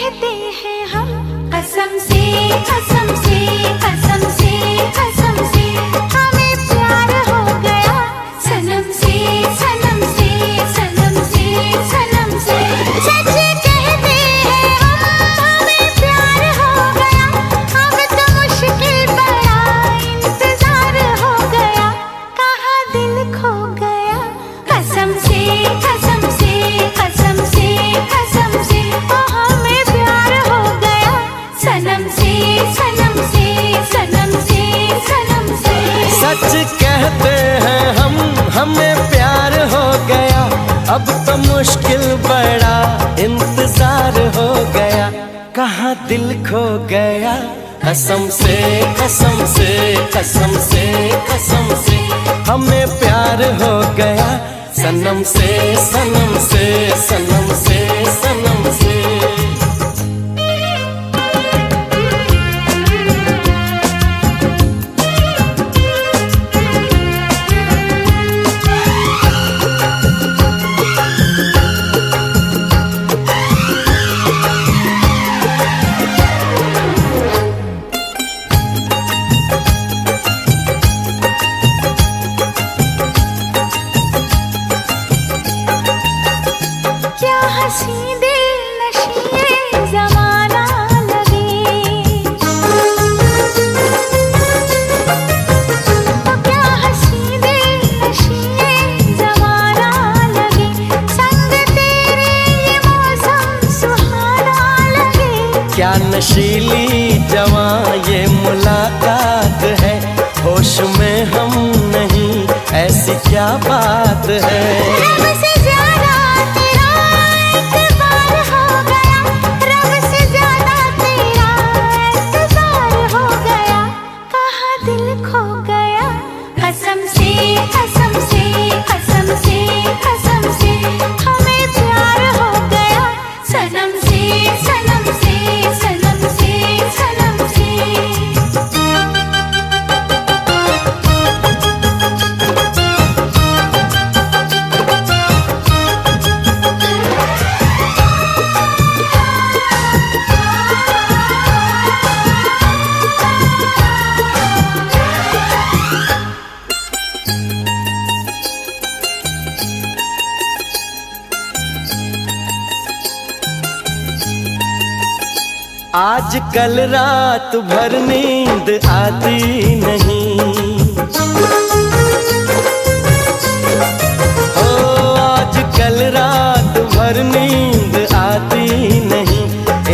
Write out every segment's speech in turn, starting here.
कहते हैं हम कसम से कसम से कसम से कसम से हमें प्यार हो गया सनम से सनम से सनम से सनम से। सच कहते हैं हम हमें प्यार हो गया, अब तो मुश्किल बड़ा इंतजार हो गया, कहाँ दिल खो गया कसम से कसम से कसम से कसम से ओ हमें प्यार हो गया सनम से सनम से सनम से सनम से। सच कहते हैं हम हमें प्यार हो गया, अब तो मुश्किल बड़ा इंतजार हो गया, कहाँ दिल खो गया कसम से कसम से कसम से कसम से हमें प्यार हो गया सनम से सनम से सनम से सनम से। क्या हंसी दिल नशीए ज़माना लगे, तो क्या हंसी दिल नशीए ज़माना लगे, संग तेरे ये मौसम सुहाना लगे। क्या नशीली जवां ये मुलाकात है, होश में हम नहीं ऐसी क्या बात है। रब से ज्यादा तेरा एतबार हो गया, रब से ज्यादा तेरा एतबार हो गया, कहाँ दिल खो गया कसम से कसम से कसम से कसम से हमें प्यार हो गया सनम से सनम से सनम से सनम से। आज कल रात भर नींद आती नहीं, ओ आज कल रात भर नींद आती नहीं,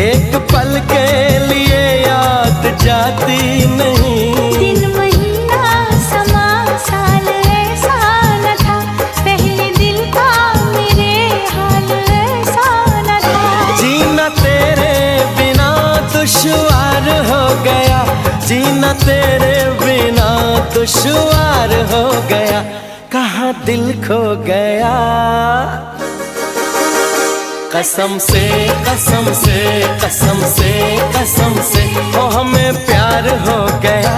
एक पल के लिए याद जाती नहीं। दिन महीना समा साल ऐसा न था, पहले दिल का मेरे हाल ऐसा न था। जीना तेरे बिना दुश्वार हो गया, जीना तेरे बिना दुश्वार हो गया, कहाँ दिल खो गया कसम से कसम से कसम से कसम से ओ हमें प्यार हो गया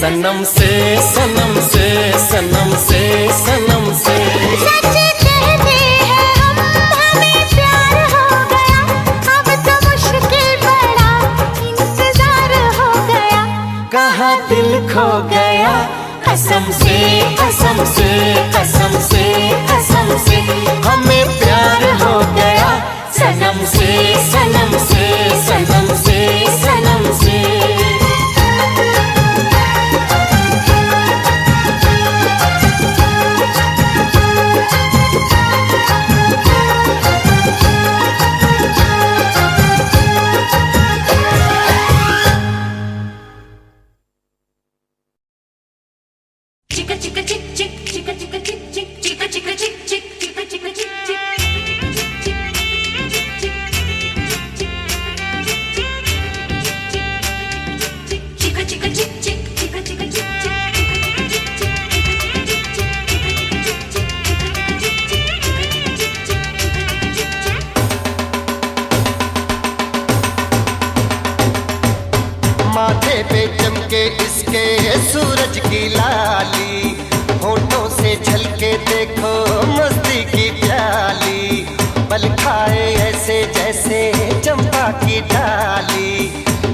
सनम से सनम से सनम से सनम से। सच कहते हैं हम हमें प्यार हो गया, अब तो मुश्किल बड़ा इंतजार हो गया, कहाँ दिल खो गया कसम से कसम से कसम से कसम से हमें प्यार हो गया सनम से सनम से सनम से सनम से। चिक चिक चिक चिक चिक चिक चिक चिक चिक चिक चिक चिक चिक चिक चिक। माथे पे चमके इसके सूरज की लाली, होठों से झलके देखो मस्ती की प्याली, पल खाए ऐसे जैसे चंपा की डाली।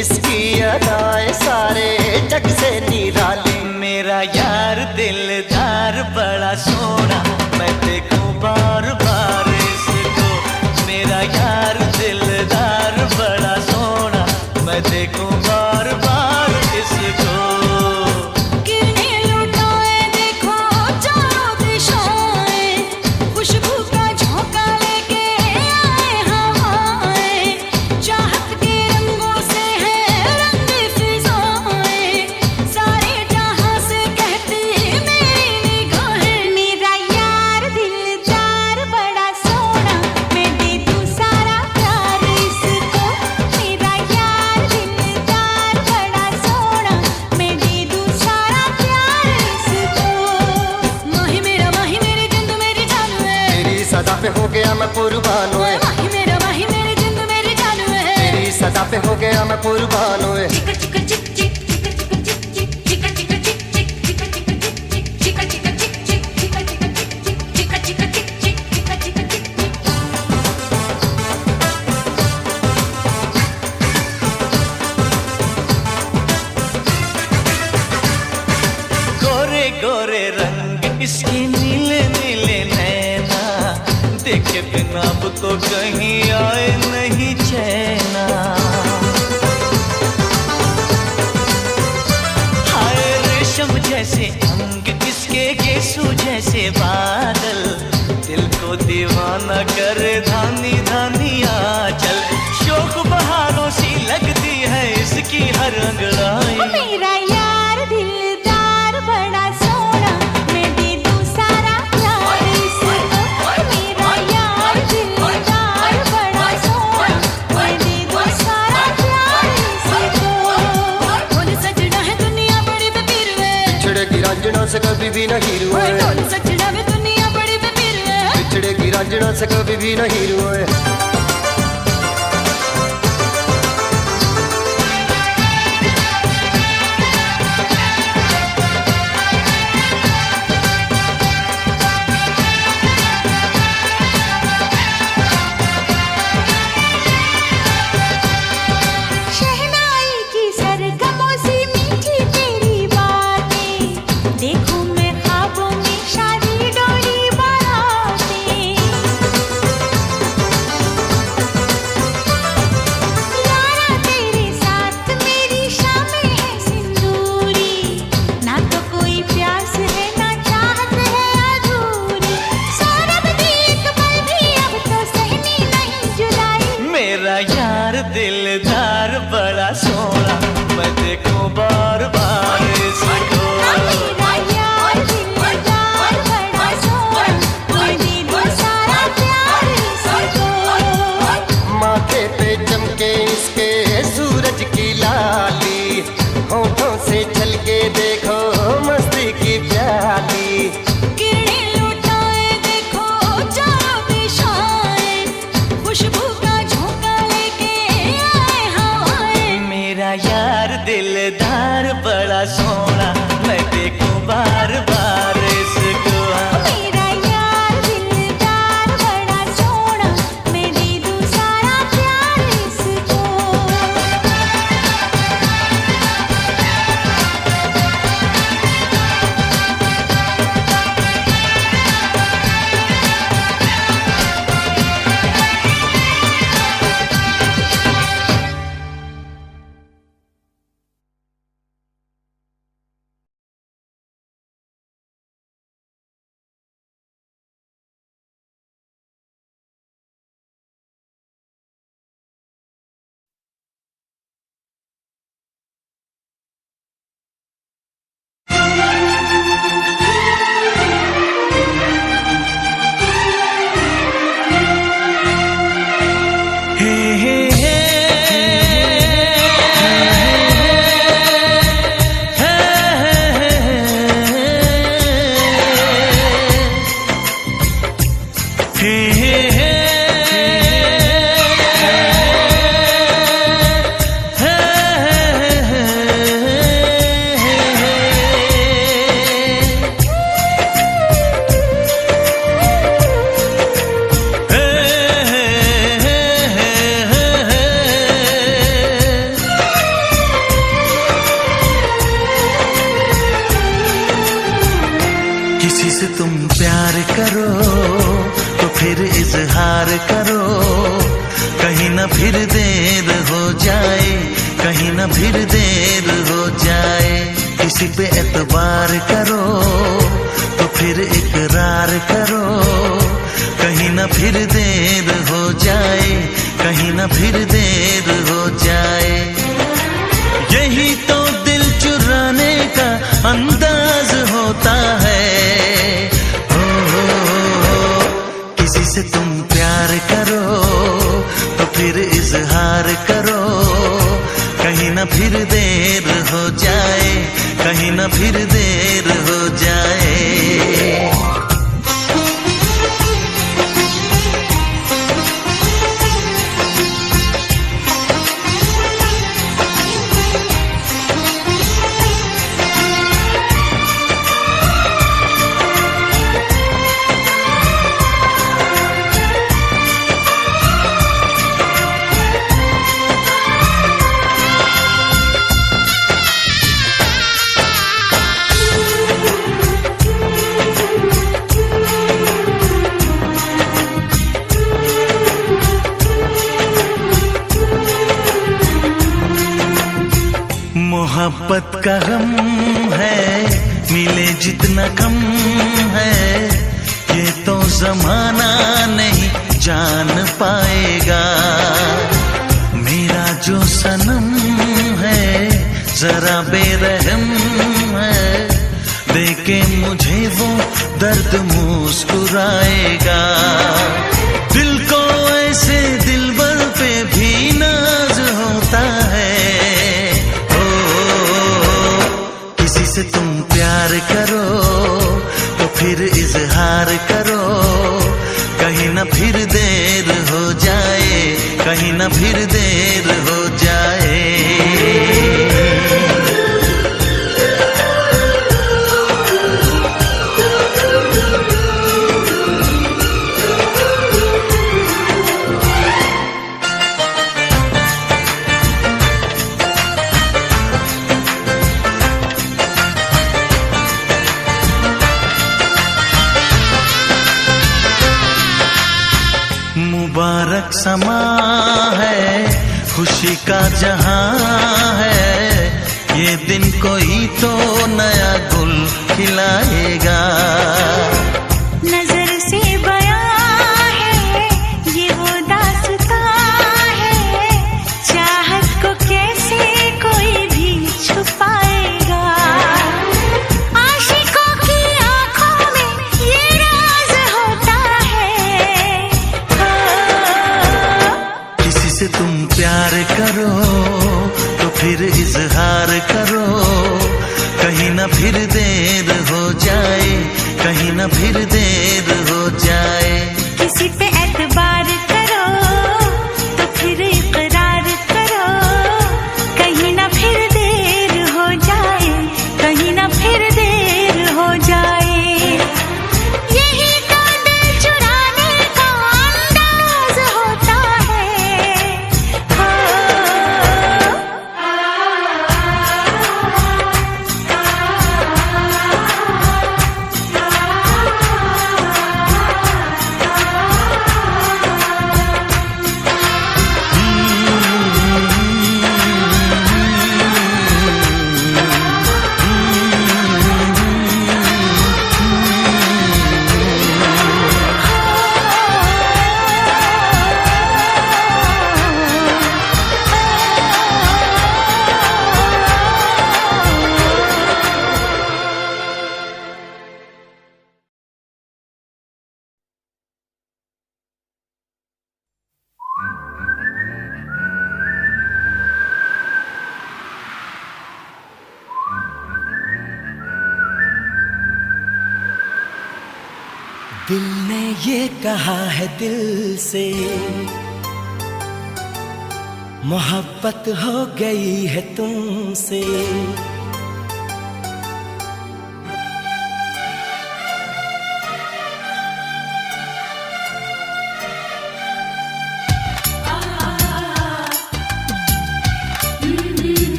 इसकी अदाएं सारे जग से निराली। मेरा यार दिलदार बड़ा सोना, मैं देखूं बार बार इसको। मेरा यार दिलदार बड़ा सोना, मैं देखूं बार बार इसको। किरणें लुटाए देखो चारों दिशाएं, खुशबू का झोंका लेके आए हवाएं। चाहत के रंगों से है रंग फिजाएं, सारे जहां से कहती मेरी निगाहें। मेरा यार दिलदार बड़ा सोना, मैं दे दूं सारा प्यार इसको। मेरा यार दिलदार बड़ा सोना, मैं दे दूं सारा प्यार इसको। माही मेरी जिंद मेरी जान है, तेरी सदा पे हो गया मैं कुर्बान हुए। माही मेरी जिंद मेरी जान है। तेरी सदा पे हो गया मैं कुर्बान हुए। चिका चिका चिक चिक चिका चिका चिक चिक चिका चिका चिक चिक चिका चिका चिक चिक चिका चिका चिक चिक चिका चिका चिक चिक चिका चिका चिक चिक। गोरे गोरे रंग इसके नीले नीले नैना, देखे बिना अब तो कहीं आए नहीं चैना। हाय रेशम जैसे अंग इसके, गेसू जैसे बादल, दिल को दीवाना करे धानी धानी आंचल। शोक बहारों सी लगती है इसकी हर अंगड़ाई। मेरा यार दिलदार बड़ा सोना, मैं दे दूं सारा प्यार इसको। मेरा यार दिलदार बड़ा सोना, मैं दे दूं सारा प्यार इसको। ढोल सजना है दुनिया बड़ी बेपीर है, बिछड़ेगी रांझना से कभी भी नहीं रुए। ढोल सजना है दुनिया बड़ी बेपीर है। बिछड़ेगी रांझना से कभी भी नहीं रुए। शहनाई की सरगमों से मीठी तेरी बातें, देखूं मैं ख्वाबों में शादी डोली बारातें। यारा तेरे साथ मेरी शामें है सिंदूरी, ना तो कोई प्यास है ना चाहत है अधूरी। सौरभ दी एक पल भी अब तो सहनी नहीं जुदाई। मेरा यार दिलदार बड़ा सोना, मैं देखूं बार बार इसको। मेरा यार दिलदार बड़ा सोना, मैं दे दूं सारा प्यार इसको। माथे पे चमके इसके सूरज की लाली, होठों से झलके देखो मस्ती की प्याली। किरणें लुटाए देखो चारों दिशाएं, खुशबू का झोंका लेके आए हवाएं। मेरा यार दिलदार बड़ा सोना, मैं देखूं बार बार किसी से तुम प्यार करो तो फिर इजहार करो, कहीं ना फिर देर हो जाए, कहीं ना फिर देर हो जाए। किसी पे एतबार करो तो फिर इकरार करो, कहीं ना फिर देर हो जाए, कहीं ना फिर देर हो जाए। यही तो दिल चुराने का अंदाज होता है। किसी से तुम प्यार करो तो फिर इजहार करो, कहीं ना फिर देर हो जाए, कहीं ना फिर देर हो जाए। मोहब्बत का गम है, मिले जितना कम है, ये तो जमाना नहीं जान पाएगा। मेरा जो सनम है जरा बेरहम है, देखे मुझे वो दर्द मुस्कुराएगा। दिल को ऐसे दिलबर पे भी नाज होता है। किसी से तुम प्यार करो तो फिर इजहार करो, कहीं ना फिर देर हो जाए, कहीं ना फिर देर हो जाए। मुबारक समा है, खुशी का जहां है, ये दिन कोई तो नया गुल खिलाएगा। नजर से बयां है ये वो दास्तां है, चाहत को कैसे कोई भी छुपाएगा। आशिकों की आंखों में ये राज होता है। किसी से तुम प्यार करो तो फिर इजहार करो, कहीं ना फिर देर हो जाए, कहीं ना फिर देर हो जाए। किसी पे एतबार करो तो फिर इकरार करो, कहीं ना फिर देर हो जाए, कहीं ना फिर देर हो जाए। यही तो दिल चुराने का अंदाज होता है। दिल ने ये कहा है दिल से, मोहब्बत हो गई है तुमसे।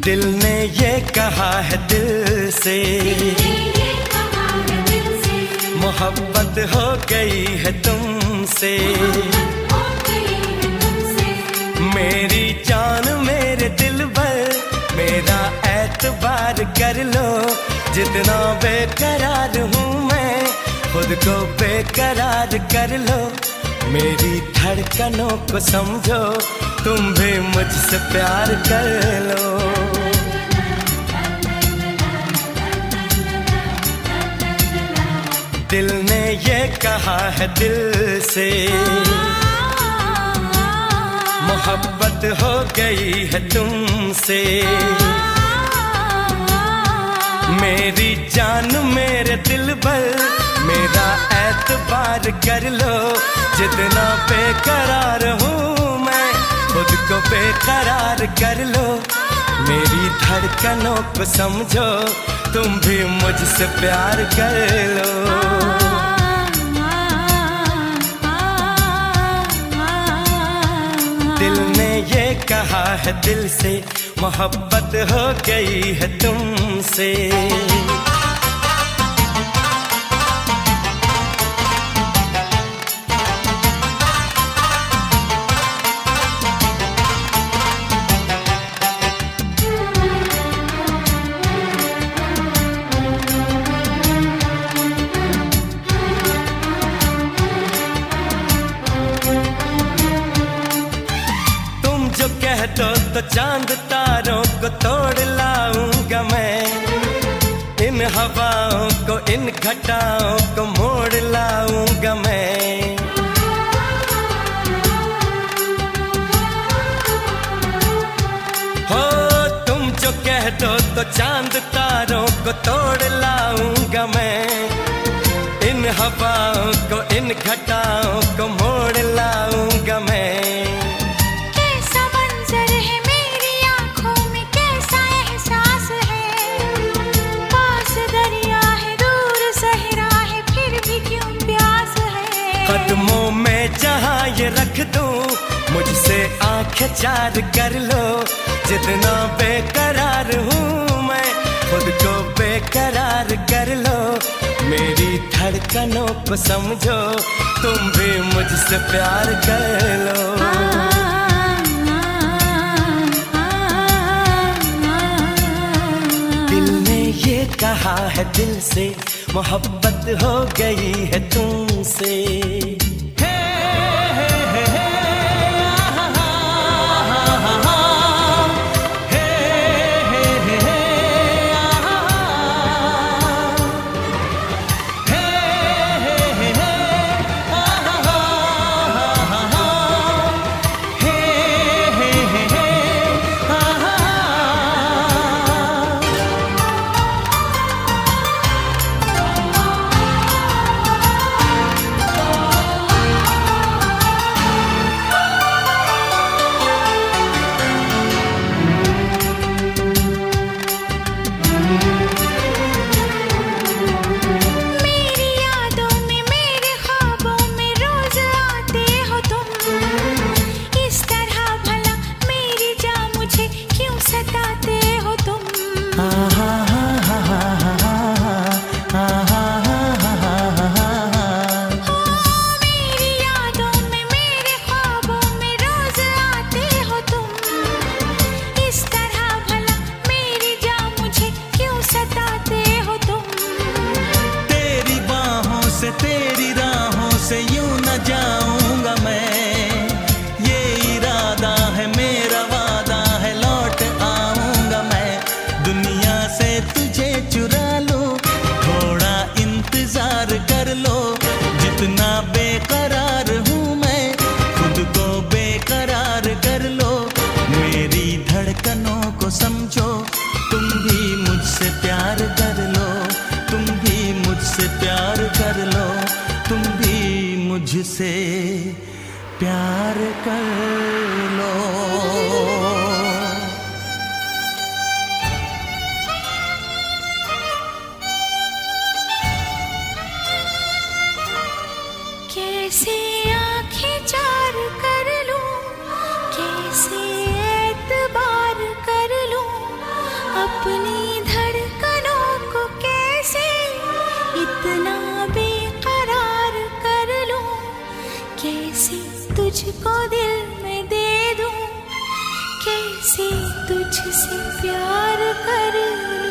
दिल ने ये कहा है दिल से, मोहब्बत हो गई है तुमसे, मेरी जान मेरे दिल भर, मेरा एतबार कर लो। जितना बेकरार हूँ मैं, खुद को बेकरार कर लो। मेरी धड़कनों को समझो, तुम भी मुझसे प्यार कर लो। दिल ने ये कहा है दिल से, मोहब्बत हो गई है तुमसे। मेरी जान मेरे दिल भर, मेरा एतबार कर लो। जितना बेकरार हूँ मैं, खुद को बेकरार कर लो। मेरी धड़कनों को समझो, तुम भी मुझसे प्यार कर लो। दिल ने ये कहा है दिल से, मोहब्बत हो गई है तुमसे। कह दो तो चांद तारों को तोड़ लाऊंगा मैं, इन हवाओं को इन घटाओं को मोड़ लाऊंगा मैं। हो तुम जो कह दो तो चांद तारों को तोड़ लाऊंगा मैं, इन हवाओं को इन घटाओं को मोड़ लाऊंगा मैं। कदमों में जहाँ ये रख दूं, मुझसे आंखें चार कर लो। जितना बेकरार हूँ मैं, खुद को बेकरार कर लो। मेरी धड़कनों को समझो, तुम भी मुझसे प्यार कर लो। दिल ने ये कहा है दिल से, मोहब्बत हो गई है तुमसे। तेरी राहों से यूं न जाऊंगा मैं, ये इरादा है मेरा, वादा है लौट आऊंगा मैं। दुनिया से तुझे चुरा लो, थोड़ा इंतजार कर लो। जितना बेकरार हूँ मैं, खुद को बेकरार कर लो। मेरी धड़कनों को समझो, तुम भी मुझसे प्यार कर लो। तुम भी मुझसे प्यार कर लो। तुम भी मुझसे प्यार कर लो। कैसे आंखें चार कर लूं, कैसे एतबार कर लूं, अपनी धड़कनों को कैसे इतना बेकरार तुझको दिल में दे दूं, कैसे तुझसे प्यार कर लूं।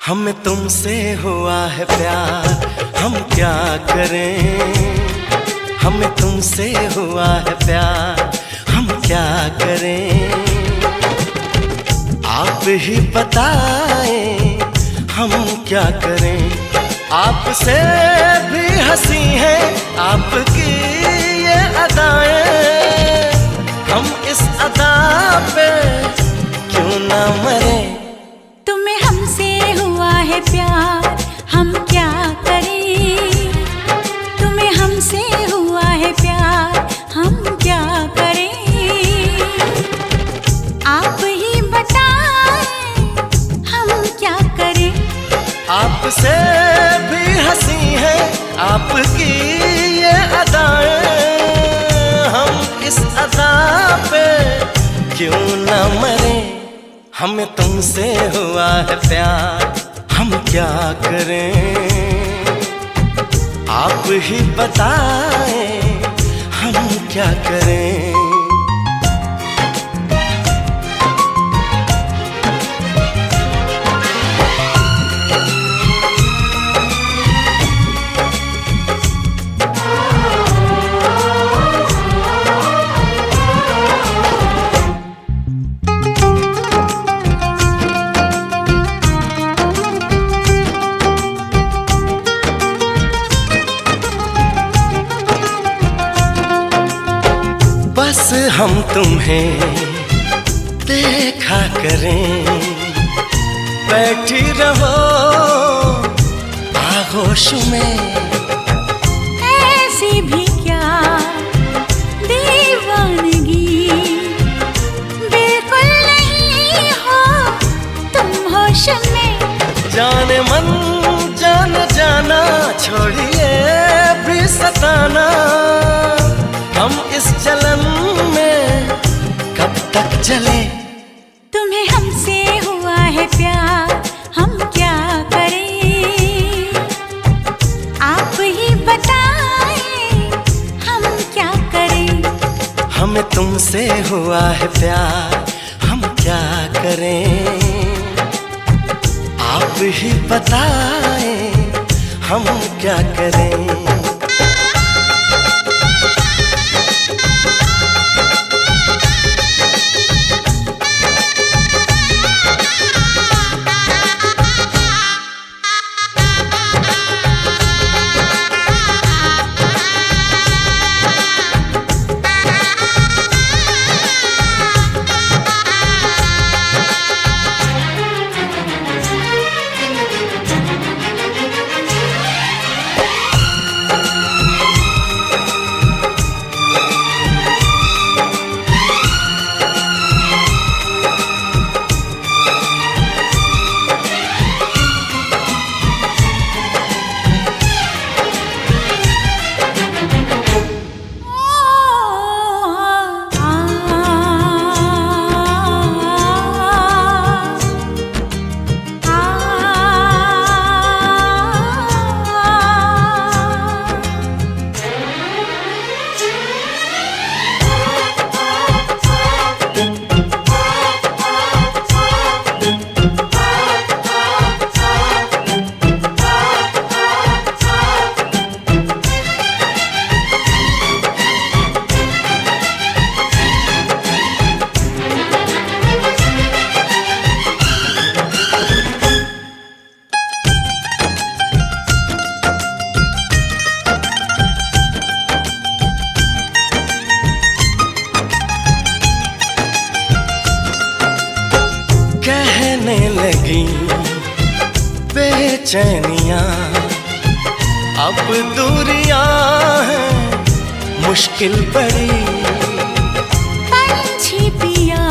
हमें तुमसे हुआ है प्यार, हम क्या करें। हमें तुमसे हुआ है प्यार, हम क्या करें। आप ही बताएं हम क्या करें। आपसे भी हंसी है आपकी ये अदाएं, हम इस अदा पे क्यों ना मरे। तुम्हें हमसे हुआ है प्यार, हम क्या करें। तुम्हें हमसे हुआ है प्यार, हम क्या करें। आप ही बताएं हम क्या करें। आपसे भी हंसी है आपकी ये अदाएं, हम इस अदा पे क्यों ना मरे। हमें तुमसे हुआ है प्यार, हम क्या करें। आप ही बताएं हम क्या करें। बस हम तुम्हें देखा करें, बैठी रहो आगोश में। ऐसी भी क्या दीवानगी, बिल्कुल नहीं हो तुम होश में। जाने मन जान जाना, छोड़िए भी सताना। हम इस जलन में कब तक जले। तुम्हें हमसे हुआ है प्यार, हम क्या करें। आप ही बताएं हम क्या करें। हमें तुमसे हुआ है प्यार, हम क्या करें। आप ही बताएं हम क्या करें। लगी बेचैनियां, अब दूरियां हैं मुश्किल बड़ी। पंछी पिया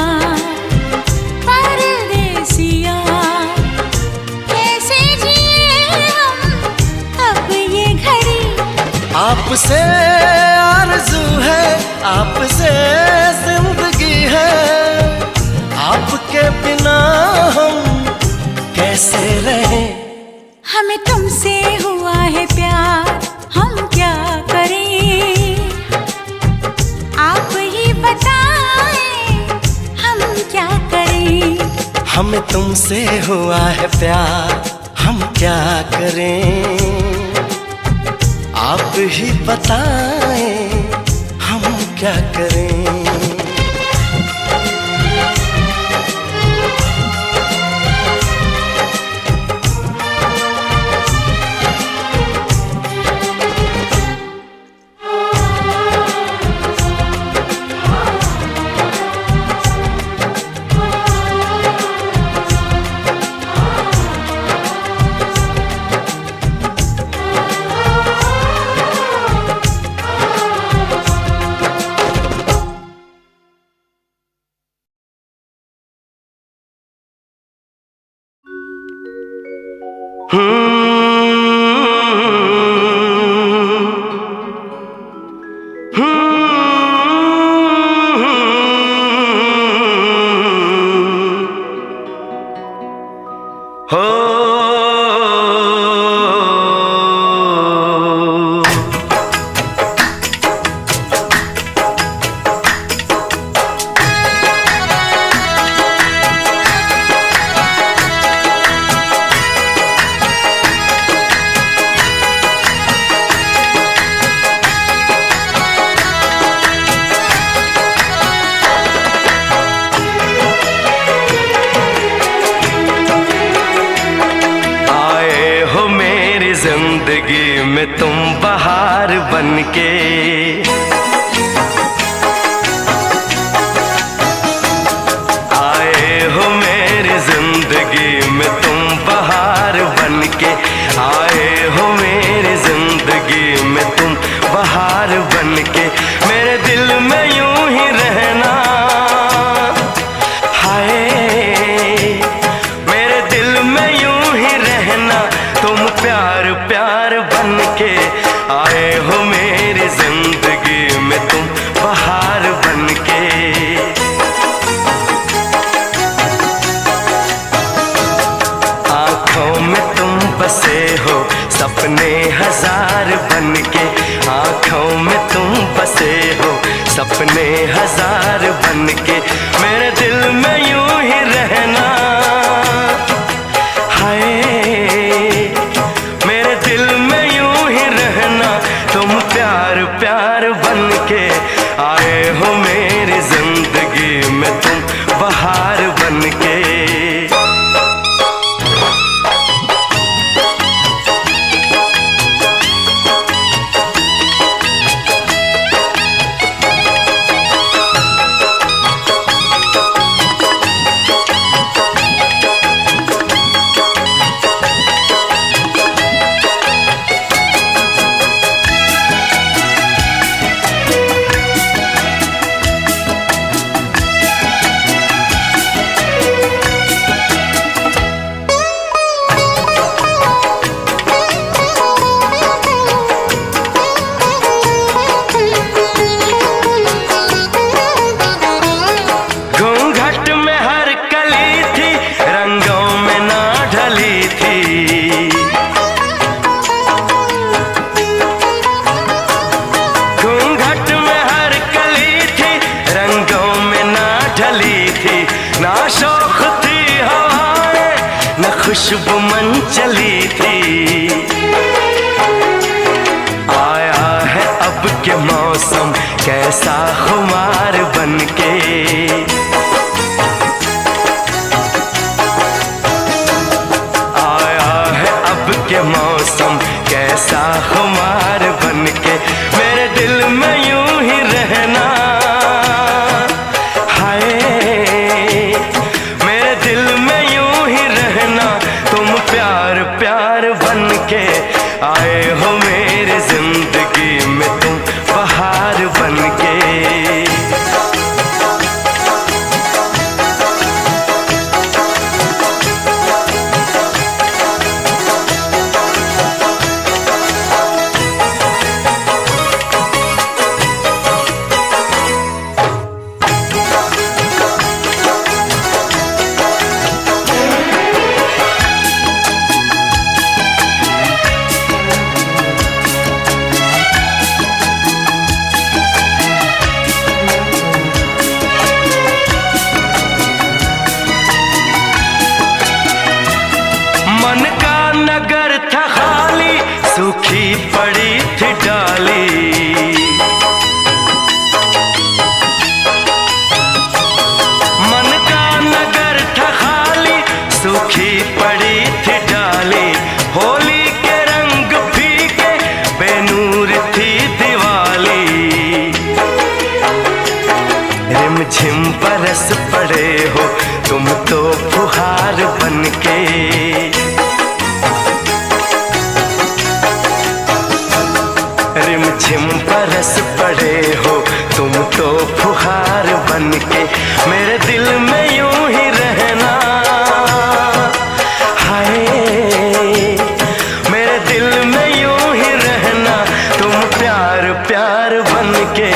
आपसे आरज़ू है, आपसे जिंदगी है, आपके बिना हम कैसे रहें। हमें तुमसे हुआ है प्यार, हम क्या करें, आप ही बताएं हम क्या करें। हमें तुमसे हुआ है प्यार, हम क्या करें, आप ही बताएं हम क्या करें। जिंदगी में तुम बहार बनके, आए हो मेरी जिंदगी में तुम बहार बनके, आए हो मेरी जिंदगी में तुम बहार बनके। मेरे दिल में यूं ही रहना, हाय मेरे दिल में यूं ही रहना, तुम प्यार प्यार बनके, आए हो मेरी जिंदगी में तुम बहार बनके। आँखों में तुम बसे हो सपने हजार बनके, आँखों में तुम बसे हो सपने हजार बनके। मेरे दिल में यूं ही रहना, हाय मेरे दिल में यूं ही रहना, तुम प्यार प्यार बनके, आए हो मेरी जिंदगी में तुम बहार बनके। खुशबू मन चली थी, आया है अब के मौसम कैसा खुमार बनके, आया है अब के मौसम कैसा खुमार बनके। मेरे दिल में यूं ही रहना, हाय मेरे दिल में यूं ही रहना, तुम प्यार प्यार बनके, आए हो मेरी जिंदगी में तुम बहार बनके। सूखी पड़ी थी डाली। मन का नगर था खाली, सूखी पड़ी थी डाली। होली के रंग फीके, बेनूर थी दिवाली। रिमझिम बरस पड़े हो तुम तो फुहार बनके। रिमझिम बरस पड़े हो तुम तो फुहार बनके। मेरे दिल में यूं ही रहना, हाय मेरे दिल में यूं ही रहना। तुम प्यार प्यार बनके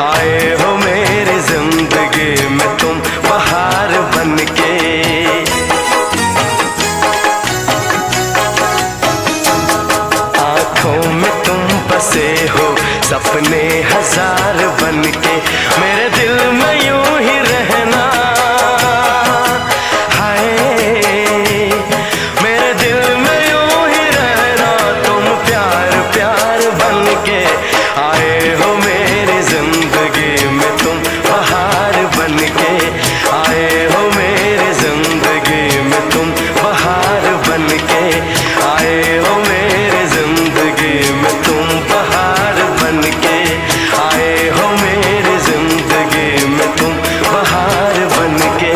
आए हो मेरी जिंदगी में, तुम बहार बनके। आँखों में तुम बसे हो सपने हजार बनके। मेरे दिल में यूं ही रहना, हाय मेरे दिल में यूं ही रहना। तुम प्यार प्यार बनके आए हो मेरी जिंदगी में, तुम बहार बनके आए हो मेरी जिंदगी में, तुम बहार बनके आए हो मेरी जिंदगी में, तुम बहार बनके आए हो मेरी जिंदगी में, तुम बहार बनके।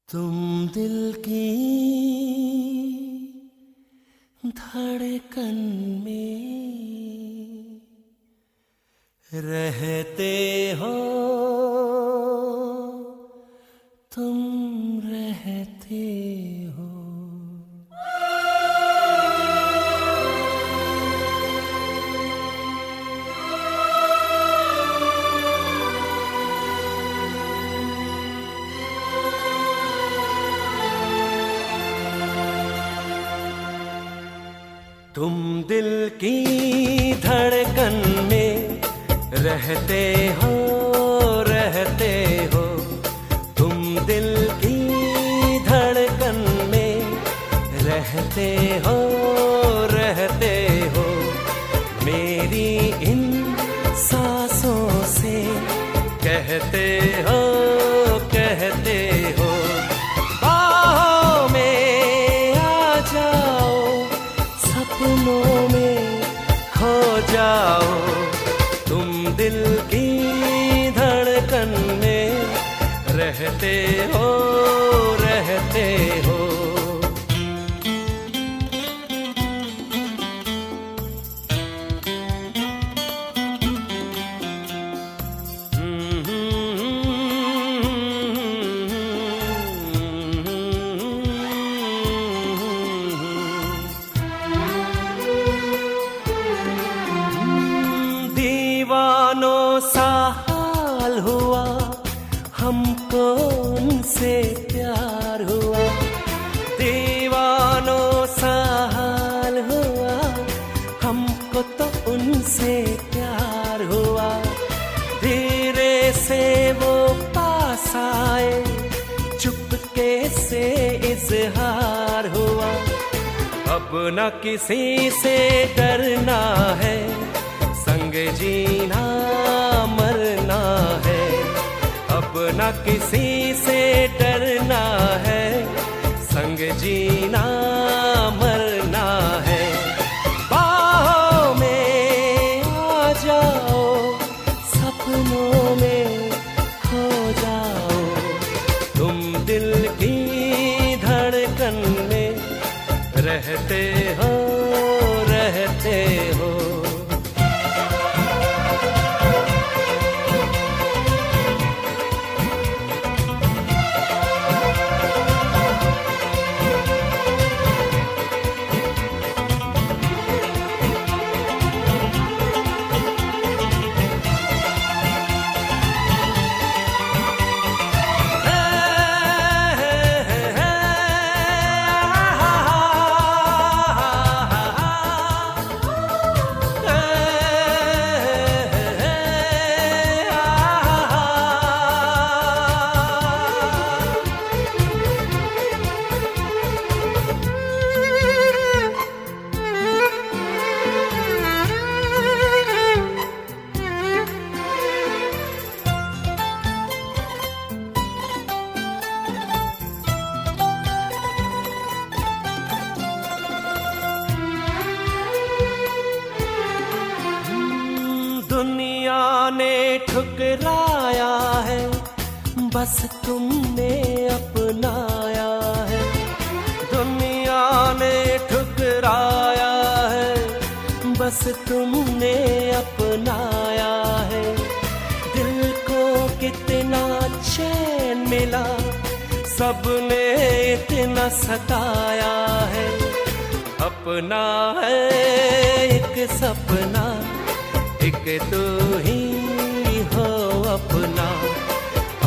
तुम दिल की धड़कन में रहते हो, तुम रहते हो। तुम दिल की धड़कन में रहते हो, रहते हो। तुम दिल की धड़कन में रहते हो, रहते हो। मेरी इन सांसों से कहते हो, कहते हो। बाहों में आ जाओ, सपनों में खो जाओ। तुम दिल की धड़कन में रहते हो, रहते हो। दीवानों सा हाल हुआ, हमको उनसे प्यार हुआ। दीवानों सा हाल हुआ, हमको तो उनसे प्यार हुआ। धीरे से वो पास आए, चुपके से इजहार हुआ। अब न किसी से डरना है, संग जीना मरना है। अब न किसी से डरना है, संग जीना मरना है। बाहों में आ जाओ, सपनों में खो जाओ। तुम दिल की धड़कन में रहते हो, रहते हो। दुनिया ने ठुकराया है, बस तुमने अपनाया है। दुनिया ने ठुकराया है, बस तुमने अपनाया है। दिल को कितना चैन मिला, सबने इतना सताया है। अपना है एक सपना, एक तू ही हो अपना।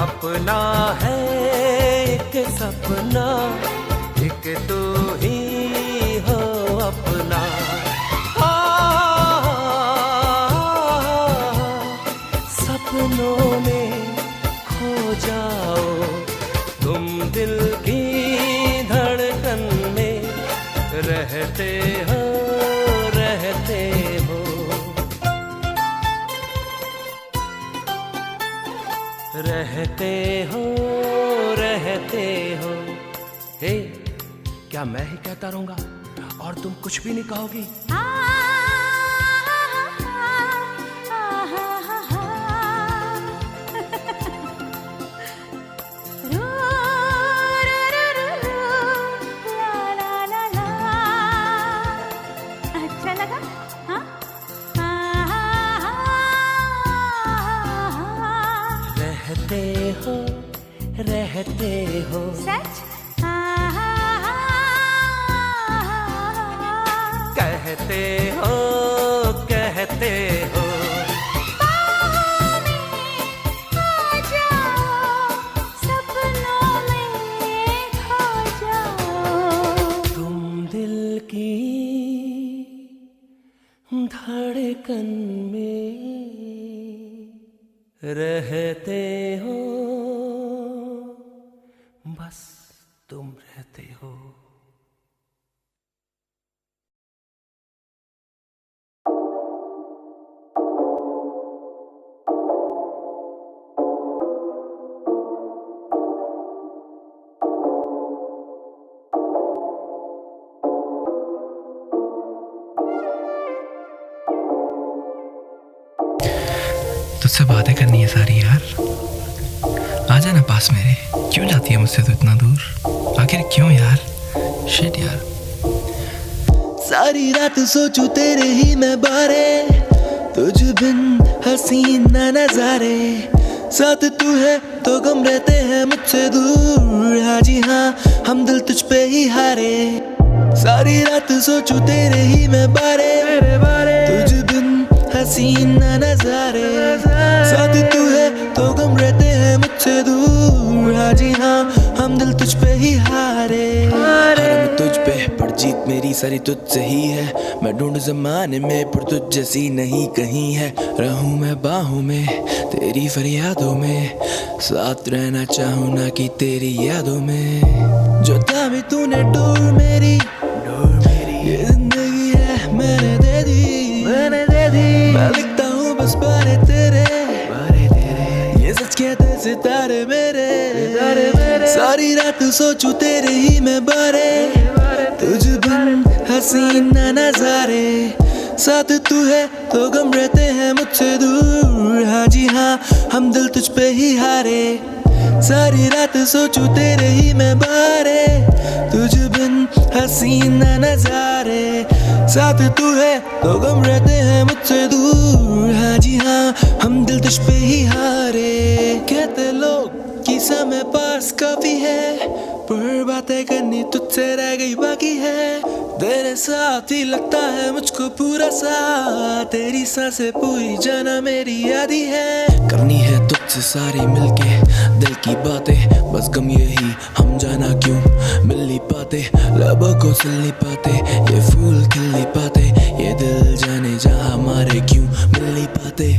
अपना है एक सपना, एक तू ही हो अपना। सपनों में खो जाओ, तुम दिल की धड़कन में रहते हो, रहते हो। रहते हो, रहते हो। हे, क्या मैं ही कहता रहूंगा और तुम कुछ भी नहीं कहोगी? रो कहते हो। सच? कहते हो, कहते हो। बाहों में आ जाओ, सपनों में खो जाओ। तुम दिल की धड़कन में रहते हो, बस तुम रहते हो। तुझसे बातें करनी है सारी यार, आ जाना पास मेरे। क्यों जाती है मुझसे तू इतना दूर, आखिर क्यों यार? शिट यार। सारी रात सोचूं तेरे ही मैं बारे, तुझ बिन हसीन न नजारे। साथ तू है तो गम रहते हैं मुझसे दूर। हाँ जी हाँ, हम दिल तुझ पे ही हारे। सारी रात सोचूं तेरे ही मैं बारे, तुझ बिन हसीन न नजारे। साथ तू है तो गम रहते हैं मुझसे दूर। हाँ जी हाँ, हम दिल तुझ पे ही हारे। मैं तुझ पे पर जीत मेरी सारी तुझसे ही है। मैं ढूंढ जमाने में पर तुझ जैसी नहीं कहीं है। रहूं मैं बाहों में तेरी फरियादों में, साथ रहना चाहूं ना कि तेरी यादों में। जो थामी तूने डोर मेरी, ये जिंदगी है मैंने दे दी। मैं लिखता हूँ बस बारे तेरे, ये सच कहते सितारे मेरे। सारी रात सोचूं तेरे ही मैं बारे, तुझ बिन हसीन न नजारे। साथ तू है तो गम रहते हैं मुझसे दूर। हाँ जी हाँ, हम दिल तुझ पे ही हारे। सारी रात सोचूं तेरे ही मैं बारे, तुझ बिन हसीन न नजारे। साथ तू है तो गम रहते हैं मुझसे दूर। हाँ जी हाँ, हम दिल तुझ पे ही हारे। कहते लोग कि समय पास काफी है, पर बातें करनी तुझसे रह गई बाकी है। तेरे साथ ही लगता है मुझको पूरा सा, तेरी सांसें पूरी जाना मेरी यादी है। करनी है तुझसे सारी मिलके दिल की बातें, बस गम यही हम जाना क्यों मिल नहीं पाते। लबों को सिल नहीं पाते, ये फूल खिल नहीं पाते। ये दिल जाने जहाँ हमारे क्यों मिल नहीं पाते।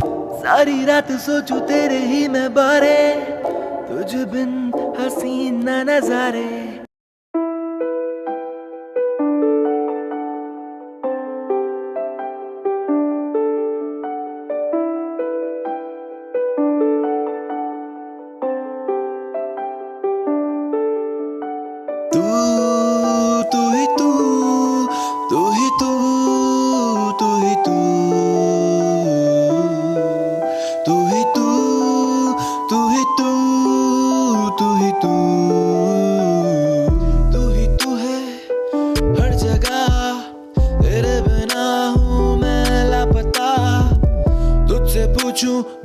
सारी रात सोचूं तेरे ही मैं बारे, तुझ बिन हसीन न नजारे।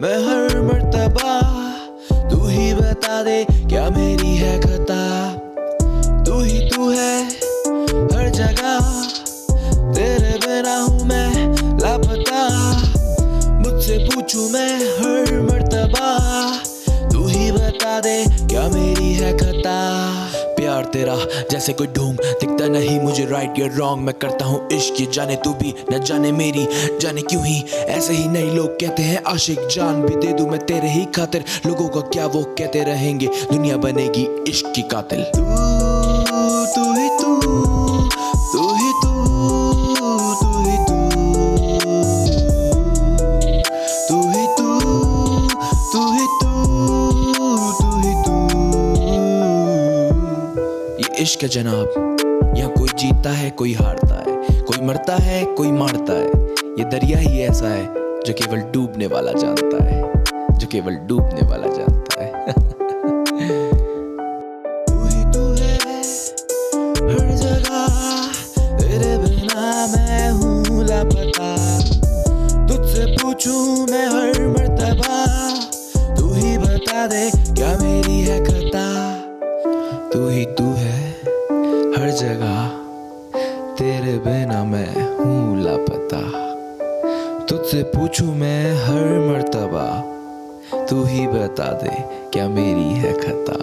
मैं हर मर्तबा, तू ही बता दे क्या मेरी है खता। तू ही तू है हर जगह, तेरे बिना हूँ मैं लापता। मुझसे पूछूं मैं हर मर्तबा, तू ही बता दे क्या मेरी है खता। प्यार तेरा जैसे कोई ढूंढ दिखता नहीं मुझे, राइट या रॉन्ग मैं करता हूँ इश्क। ये जाने तू भी न जाने मेरी, जाने क्यों ही ऐसे ही नहीं लोग कहते हैं आशिक। जान भी दे दूं मैं तेरे ही खातिर, लोगों का क्या वो कहते रहेंगे, दुनिया बनेगी इश्क की कातिल। तू ही तू, तू ही तू, तू ही तू, तू ही तू, तू ही तू, तू ही तू। ये इश्क है जनाब, यहाँ कोई जीतता है कोई हारता है, कोई मरता है कोई मारता है। ये दरिया ही ऐसा है जो केवल डूबने वाला जानता है, जो केवल डूबने वाला जानता है। तू ही तू है हर जगह, तेरे बिना मैं हूँ लापता। तुझसे पूछूं मैं हर मर्तबा, तू ही बता दे क्या मेरी है खता। तुझसे पूछूं मैं हर मर्तबा, तू ही बता दे क्या मेरी है खता।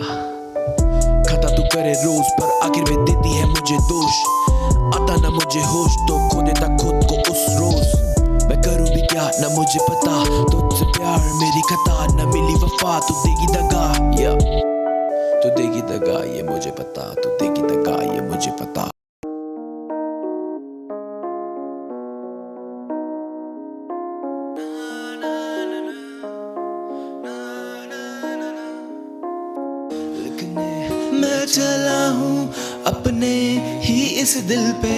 खता तू करे रोज पर आखिर में देती है मुझे दोष, आता ना मुझे होश तो खो देता खुद को उस रोज। मैं करूं भी क्या ना मुझे पता, तुझसे प्यार मेरी खता, न मिली वफा तू देगी दगा, या तू देगी दगा ये मुझे पता, तू देगी दगा ये मुझे पता। मैं चला हूँ अपने ही इस दिल पे,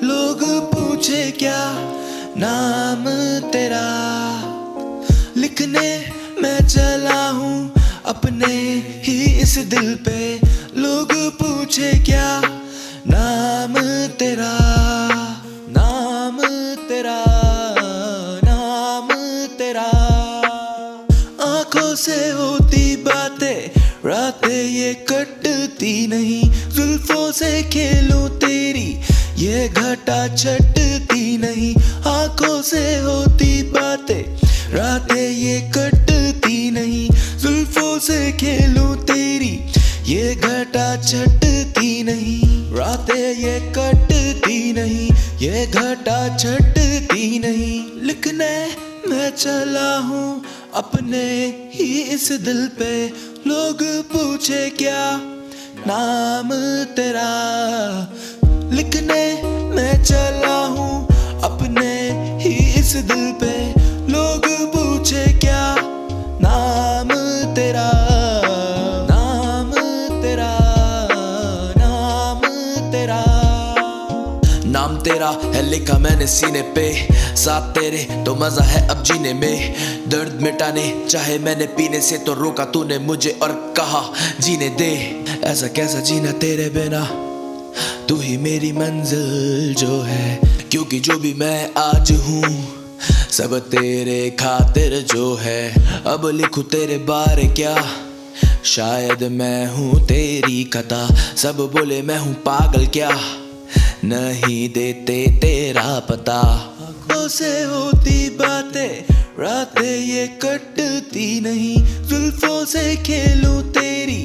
लोग पूछे क्या नाम तेरा। लिखने मैं चला हूँ अपने ही इस दिल पे, लोग पूछे क्या नाम तेरा, नाम तेरा, नाम तेरा। आंखों से होती बातें रातें ये कटती नहीं, जुल्फों से खेलूं तेरी ये घटा छटती नहीं। आंखों से होती बातें रातें ये कटती नहीं, जुल्फों से खेलूं तेरी ये घटा छटती नहीं। रातें ये कटती नहीं, ये घटा छटती नहीं। लिखने मैं चला हूँ अपने ही इस दिल पे, लोग पूछे क्या नाम तेरा। लिखने मैं चला हूँ अपने ही इस दिल पे, लोग पूछे क्या नाम तेरा, नाम तेरा, नाम तेरा। नाम तेरा है लिखा मैंने सीने पे, साथ तेरे तो मजा है अब जीने में। दर्द मिटाने चाहे मैंने पीने से तो रोका तूने मुझे और कहा जीने दे। ऐसा कैसा जीना तेरे बिना, तू ही मेरी मंजिल जो है। क्योंकि जो भी मैं आज हूँ सब तेरे खातिर जो है। अब लिखूं तेरे बारे क्या, शायद मैं हूँ तेरी खता। सब बोले मैं हूँ पागल क्या, नहीं देते तेरा पता। आंखों से होती बातें रातें ये कटती नहीं, जुल्फों से खेलूं तेरी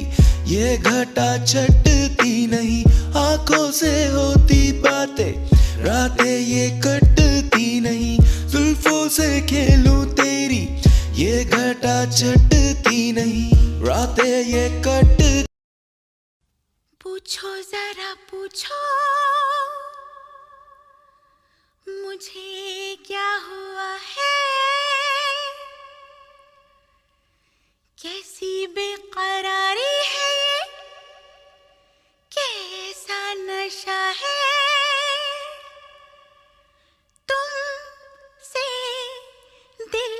ये घटा छटती नहीं। आंखों से होती बातें रातें ये कटती नहीं, जुल्फों से खेलूं तेरी ये घटा छटती नहीं। रातें ये कट। पूछो जरा पूछो मुझे क्या हुआ है, कैसी बेकरारी है ये, कैसा नशा है। तुमसे दिल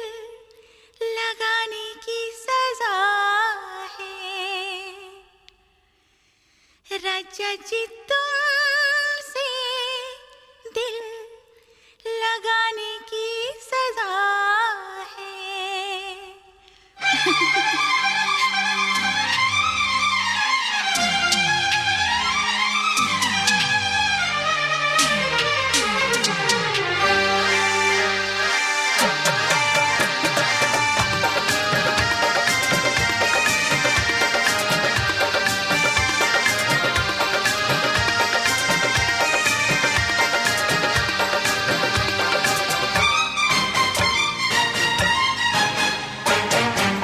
लगाने की सजा है, राजा जी तुमसे दिल लगाने की सजा है।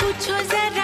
पूछो जरा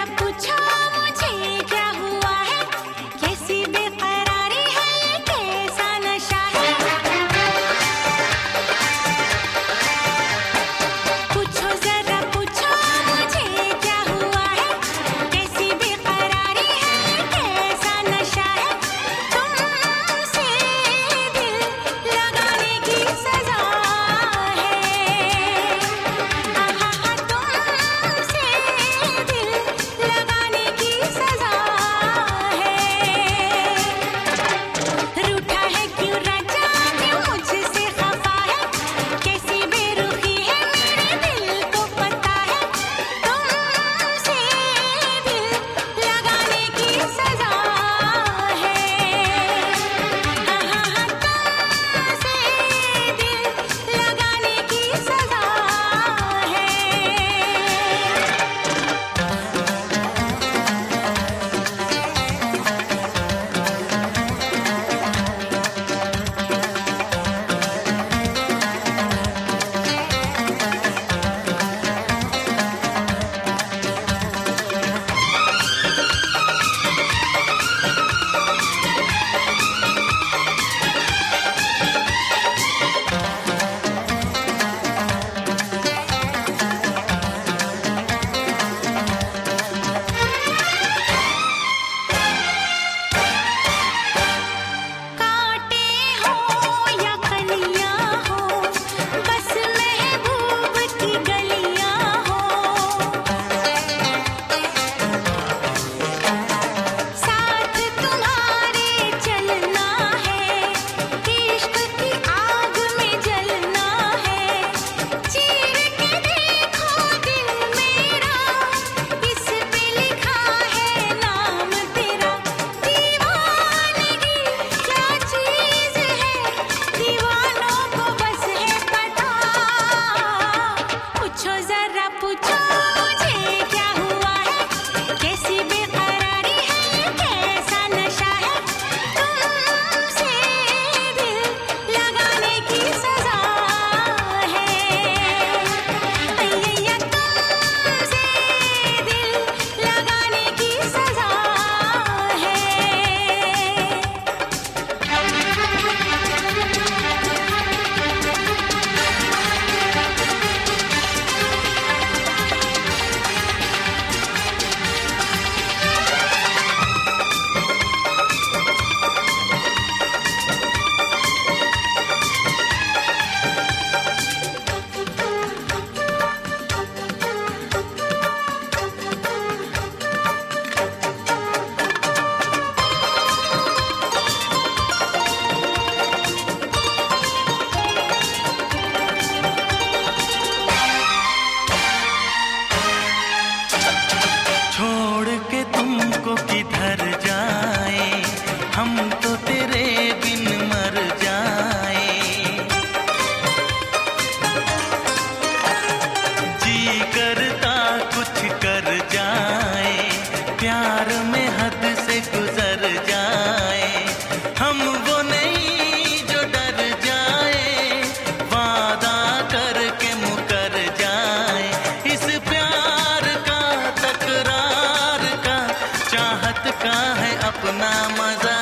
अपना मजा।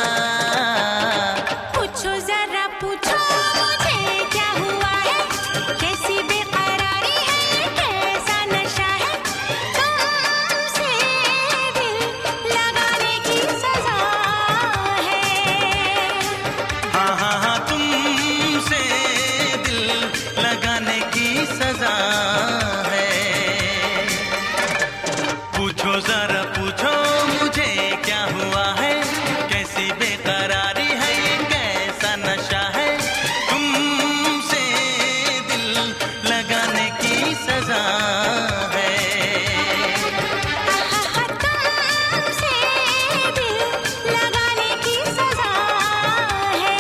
पूछो जरा पूछो मुझे क्या हुआ है, कैसी बेकरारी है, कैसा नशा है, तुमसे दिल लगाने की सजा है। हाँ हाँ हाँ तुमसे दिल लगाने की सजा है। पूछो जरा पूछो मुझे क्या हुआ है, कैसी बेकरारी है, ये कैसा नशा है, तुमसे दिल लगाने की सजा है। तुमसे दिल लगाने की सजा है।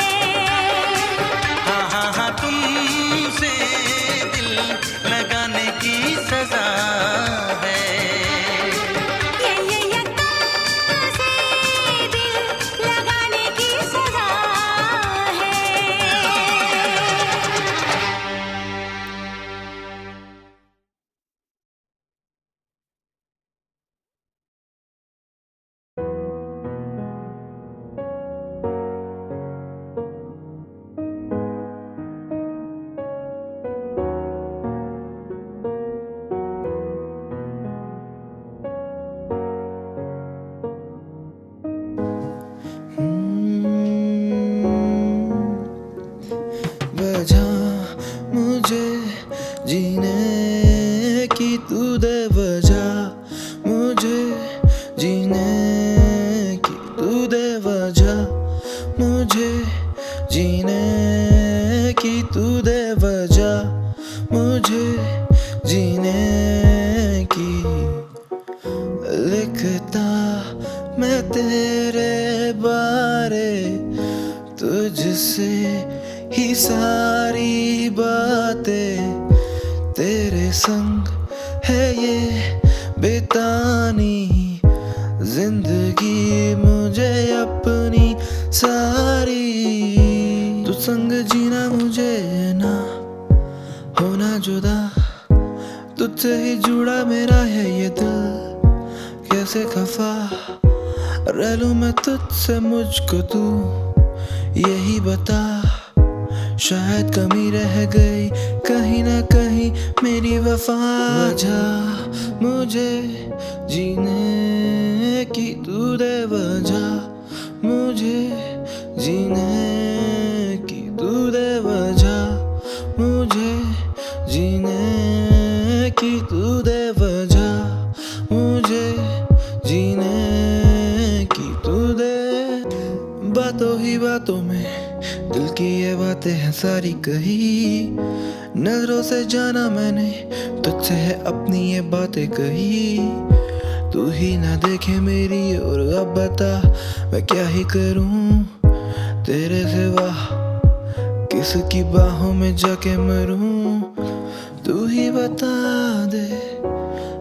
हाँ हाँ हाँ तुमसे दिल लगाने की सजा है। ये तुमसे दिल लगाने की सजा है। वजह मुझे जीने की तू दे, वजह मुझे जीने की तू दे, वजह मुझे जीने की तू दे, वजह मुझे जीने की। लिखता मैं तेरे बारे, तुझसे ही सारी बातें, तेरे संग है ये बेतानी जिंदगी मुझे अपनी सारी। तू संग जीना मुझे ना होना जुदा, तुझसे ही जुड़ा मेरा है ये दिल, कैसे खफा रह लूं मैं तुझसे, मुझको तू यही बता। शायद कमी रह गई कहीं ना कहीं मेरी वफा। वजह मुझे जीने की तू दे, वजह मुझे जीने की तू दे, वजह मुझे जीने की तू दे, वजह मुझे जीने की तू दे। बातों ही बातों में दिल की ये बातें हैं सारी कही, नजरों से जाना मैंने तुझसे है अपनी ये बातें कही। तू ही ना देखे मेरी और अब बता मैं क्या ही करूं, तेरे सिवा किसकी बाहों में जाके मरूं। तू ही बता दे,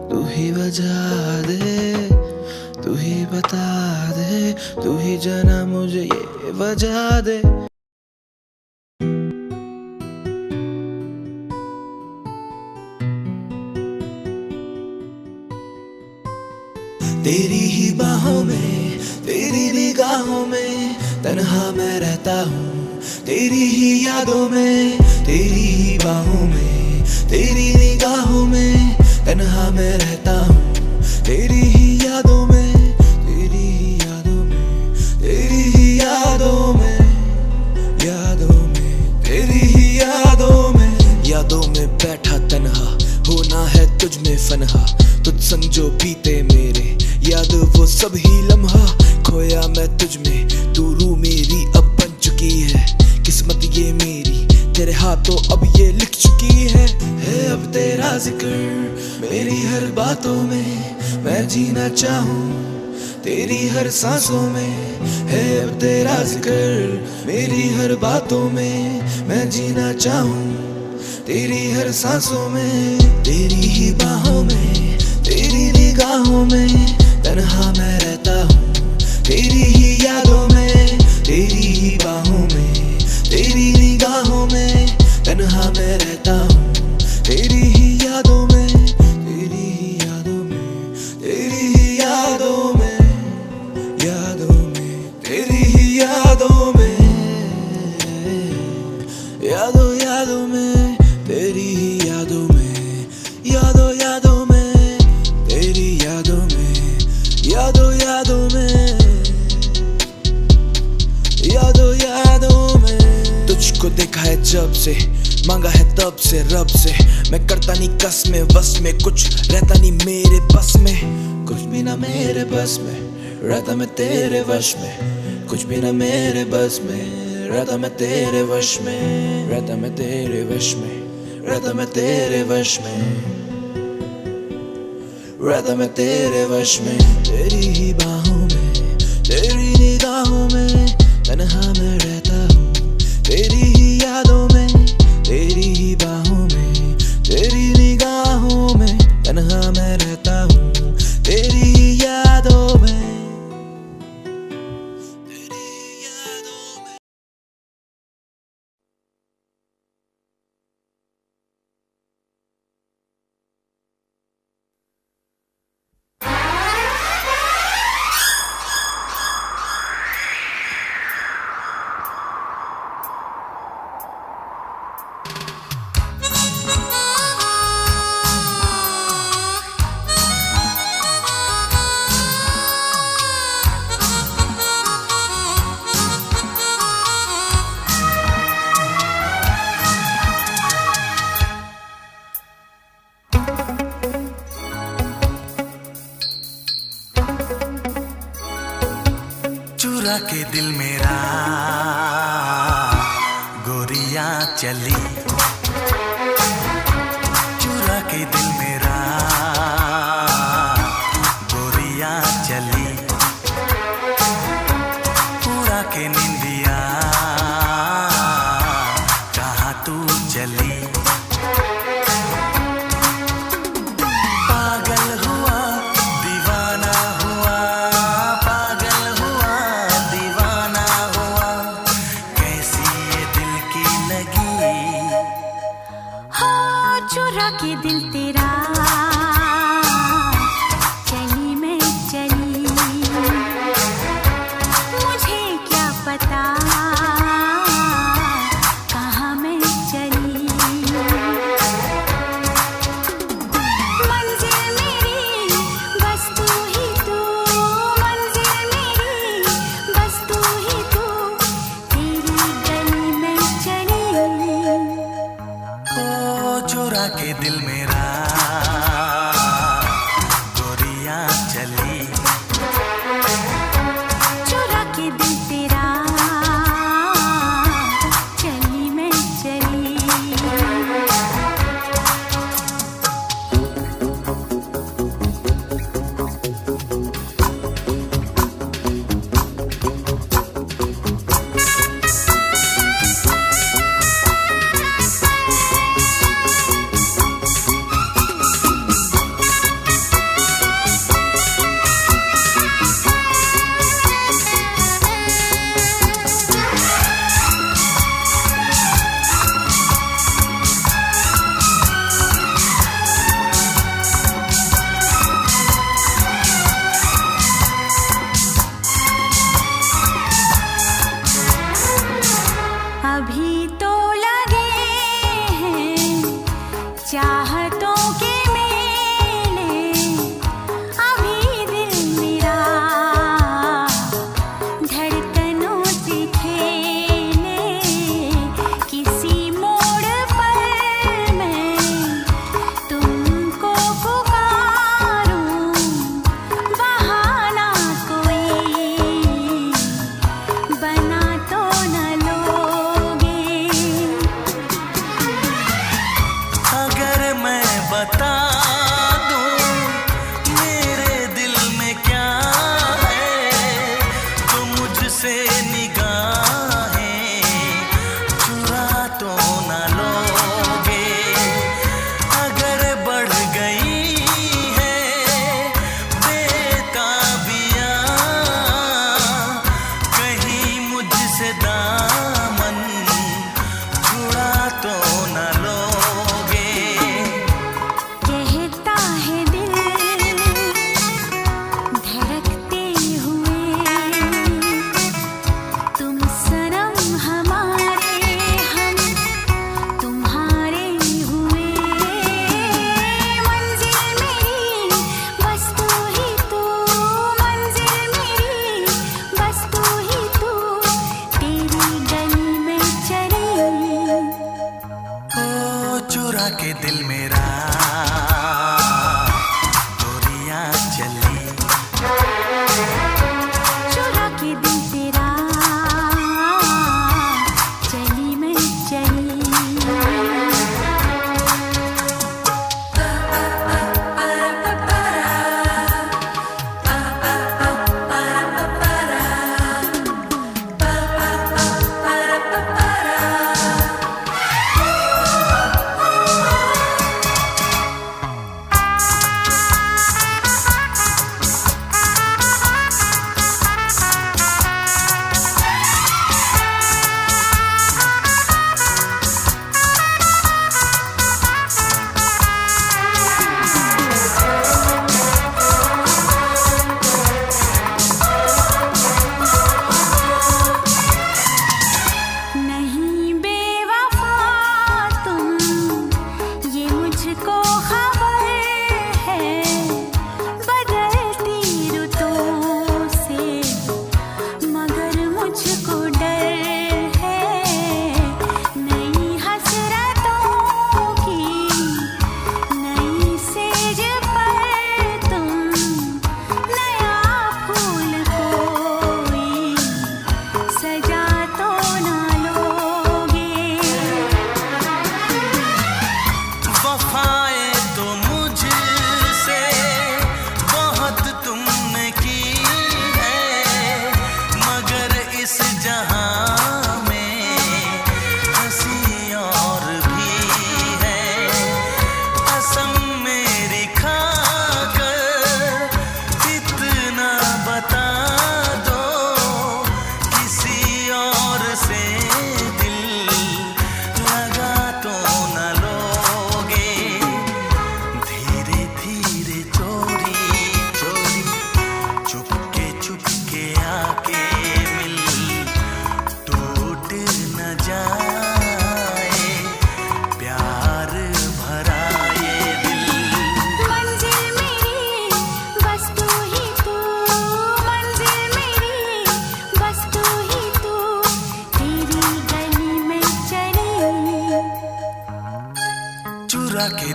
तू ही बजा दे, तू ही बता दे, तू ही जाना मुझे ये वजह दे। तेरी ही बाहों में, तेरी निगाहों में तन्हा मैं रहता हूँ, तेरी ही यादों में, तेरी ही बाहों में, तेरी निगाहों में तन्हा मैं रहता हूँ, तेरी ही यादों में, तेरी ही यादों में, तेरी ही यादों में, यादों में, तेरी ही यादों में। यादों में बैठा तन्हा होना है तुझ में फनहा, तुझ संग जो बीते मेरे याद वो सब ही लम्हा। खोया मैं तुझ में, तू रूह मेरी अब बन चुकी है, किस्मत ये मेरी तेरे हाथों अब ये लिख चुकी है। अब तेरा जिक्र मेरी हर बातों में, मैं जीना चाहूँ तेरी हर सांसों में। है अब तेरा जिक्र मेरी हर बातों में, मैं जीना चाहूँ तेरी हर सांसों में। तेरी ही बाहों में, तेरी निगाहों में तन्हा मैं रहता हूँ, तेरी ही यादों में, तेरी ही बाहों में, तेरी निगाहों में तन्हा मैं रहता हूँ, तेरी ही यादों में, तेरी ही यादों में, तेरी ही यादों में, यादों में। देखा है जब से, मांगा है तब से रब से। मैं करता नहीं कस में वस में, कुछ रहता नहीं मेरे बस में। कुछ भी ना मेरे बस में, रहता मैं तेरे वश में। कुछ भी ना मेरे बस में, रहता मैं तेरे वश में। रहता मैं तेरे वश में, रहता मैं तेरे वश में। रहता मैं तेरे वश में। तेरी ही बाहों में, तेरी निगाहों में तन्हा मैं रहता हूँ। तेरी ही यादों में, तेरी ही बाहों में, तेरी निगाहों में तन्हा मैं रहता हूँ। तेरी ही यादों में, तेरी ही यादों में। चुरा के दिल मेरा गोरियां चली, चुरा के दिल मेरा गोरियां चली। पूरा के निंदिया कहाँ तू चली। पागल हुआ दीवाना हुआ, पागल हुआ दीवाना हुआ। कैसी ये दिल की लगी, हो चुरा के दिल तेरा चली मैं चली।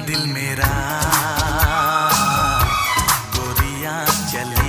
दिल मेरा गोरियां चली।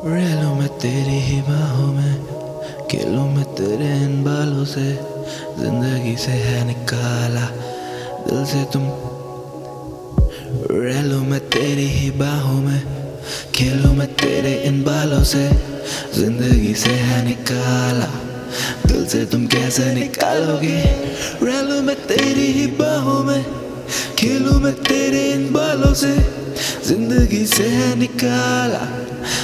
रह लूं मैं तेरी ही बाहों में, खेलूं मैं तेरे इन बालों से, जिंदगी से है निकाला दिल से तुम। रह लूं मैं तेरी ही बाहों में, खेलूं मैं तेरे इन बालों से, जिंदगी से है निकाला दिल से तुम कैसे निकालोगे। रह लूं मैं तेरी ही बाहों में, खेलूं मैं तेरे इन बालों से, जिंदगी से है निकाला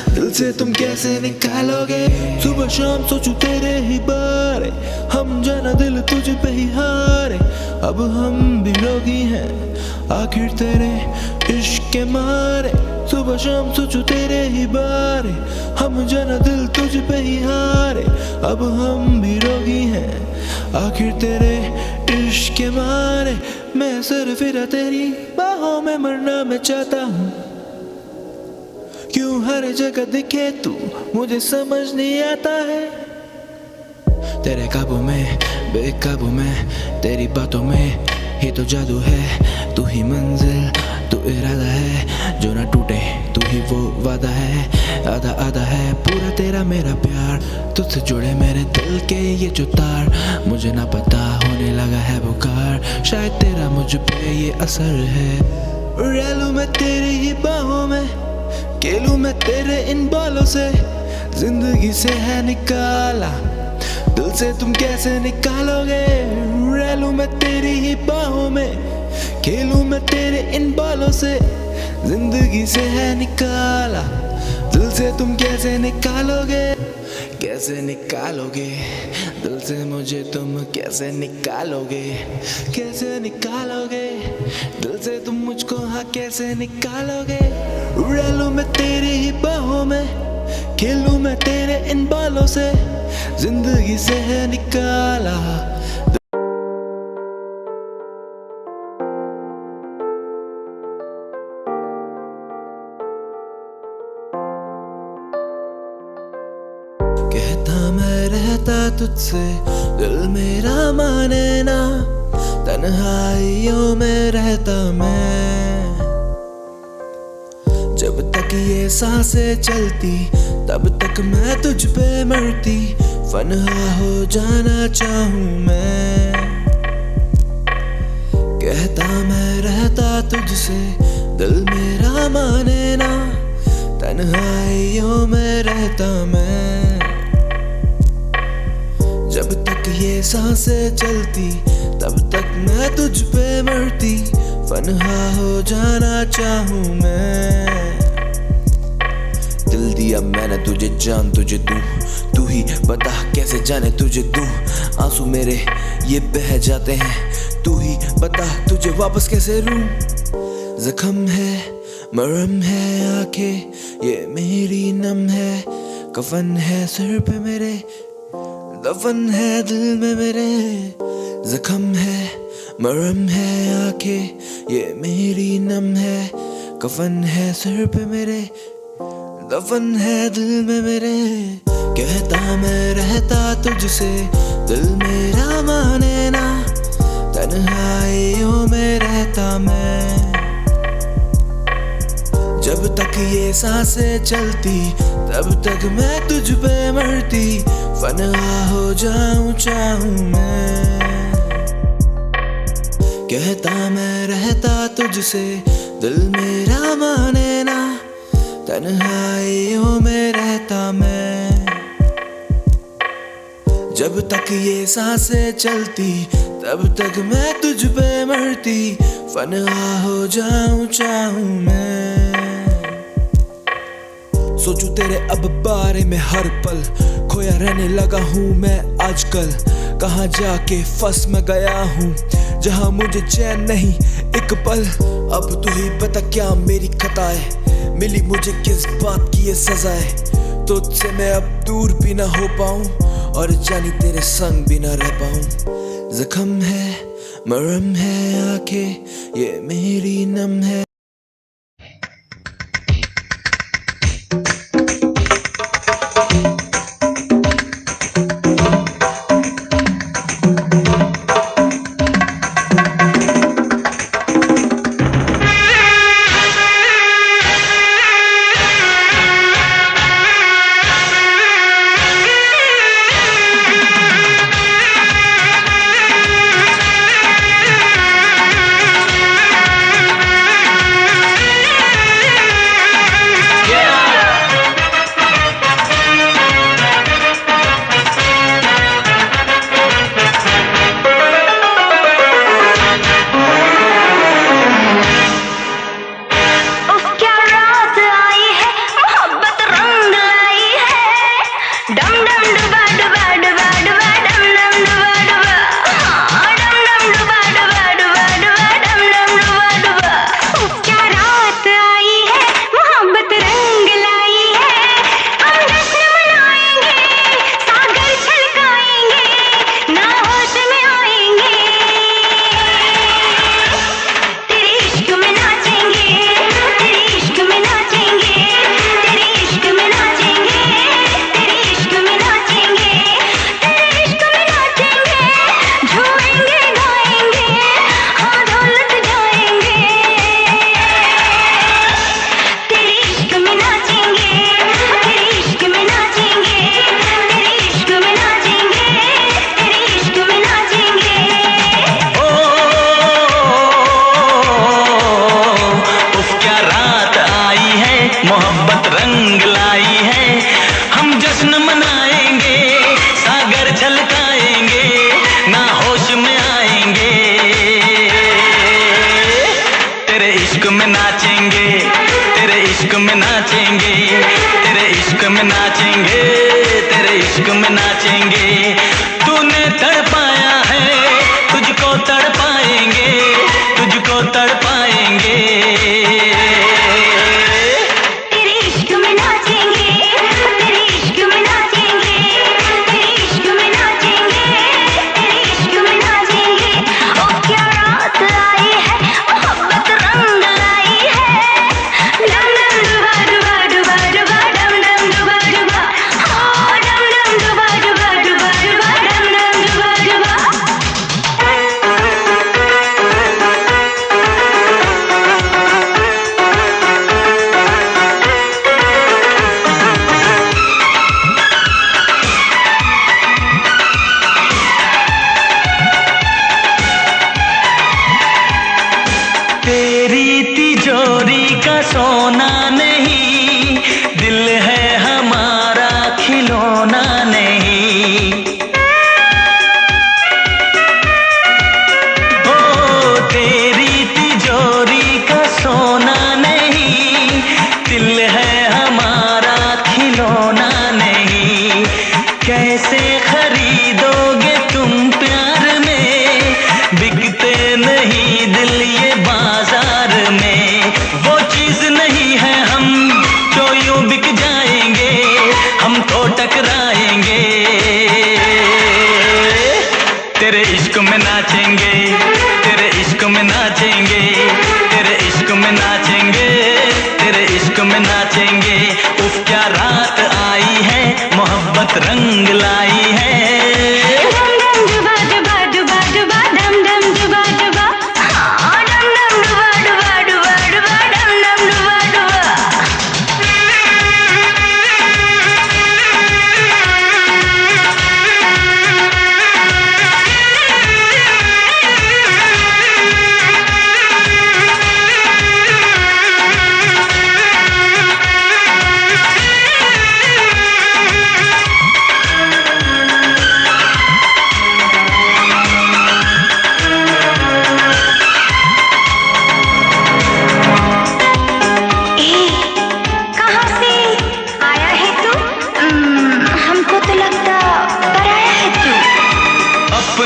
दिल से तुम कैसे निकालोगे। सुबह शाम सोचूं तेरे ही बारे, हम जाना दिल तुझ पे ही हारे। अब हम भी रोगी हैं आखिर तेरे इश्क के मारे। सुबह शाम सोचूं तेरे ही बारे, हम जाना दिल तुझ पे ही हारे। अब हम भी रोगी हैं आखिर तेरे इश्क के मारे। मैं सर फिरा तेरी बाहों में मरना मैं चाहता हूँ, क्यों हर जगह दिखे तू मुझे समझ नहीं आता है। तेरे काबू में बेकाबू में, तेरी बातों में ही तो जादू है। तू ही मंजिल तू इरादा है, जो ना टूटे तू ही वो वादा है। आधा आधा है पूरा तेरा मेरा प्यार, तुझसे जुड़े मेरे दिल के ये जो तार। मुझे ना पता होने लगा है बुखार, शायद तेरा मुझ पे ये असर है। रह लूं मैं तेरी ही बाहों में, खेलूं मैं तेरे इन बालों से, जिंदगी से है निकाला दिल से तुम कैसे निकालोगे। रह लूं मैं तेरी ही बाहों में, खेलूं मैं तेरे इन बालों से, जिंदगी से है निकाला दिल से तुम कैसे निकालोगे। कैसे निकालोगे दिल से मुझे तुम कैसे निकालोगे। कैसे निकालोगे दिल से तुम मुझको, हाँ कैसे निकालोगे। रह लूं मैं तेरी ही बाहों में, खेलूं मैं तेरे इन बालों से, जिंदगी से है निकाला। कहता मैं रहता तुझसे, दिल मेरा माने ना, तन्हाइयों में रहता मैं। जब तक ये सांसें चलती तब तक मैं तुझ पे मरती, फना हो जाना चाहूं मैं। कहता मैं रहता तुझसे, दिल मेरा माने ना, तन्हाइयों में रहता मैं। जब तक ये सांसें चलती तब तक मैं तुझ पे मरती, फना हो जाना चाहूं मैं। दिल दिया मैंने तुझे, जान तुझे दूं, तू ही बता कैसे जाने तुझे दूं। आंसू मेरे ये बह जाते हैं, तू ही बता तुझे वापस कैसे लूं। जख्म है मरहम है आंखें ये मेरी नम है, कफन है सर पे मेरे, दफन है दिल में मेरे। जख्म है मरहम है आंखें ये मेरी नम है, कफन है सर पे मेरे, दफन है दिल में मेरे। कहता मैं रहता तुझसे, दिल मेरा माने ना, तन्हाइयों में रहता मैं। जब तक ये सांसें चलती तब तक मैं तुझ पे मरती, फना हो जाऊं चाहूं मैं। कहता मैं रहता तुझसे, दिल मेरा माने ना, तन्हाइयों में रहता मैं। जब तक ये सांसें चलती तब तक मैं तुझ पे मरती, फना हो जाऊं चाहूं मैं। सोचूं तेरे अब बारे में हर पल, खोया रहने लगा हूँ मैं आजकल। कहाँ जाके फंस मैं गया हूँ जहाँ मुझे चैन नहीं एक पल। अब तू ही बता क्या मेरी खता है, मिली मुझे किस बात की ये सजा है। तुझसे मैं अब दूर भी ना हो पाऊं और जानी तेरे संग भी ना रह पाऊं। जख्म है मरहम है आंखें ये मेरी नम है। रंग लाई है।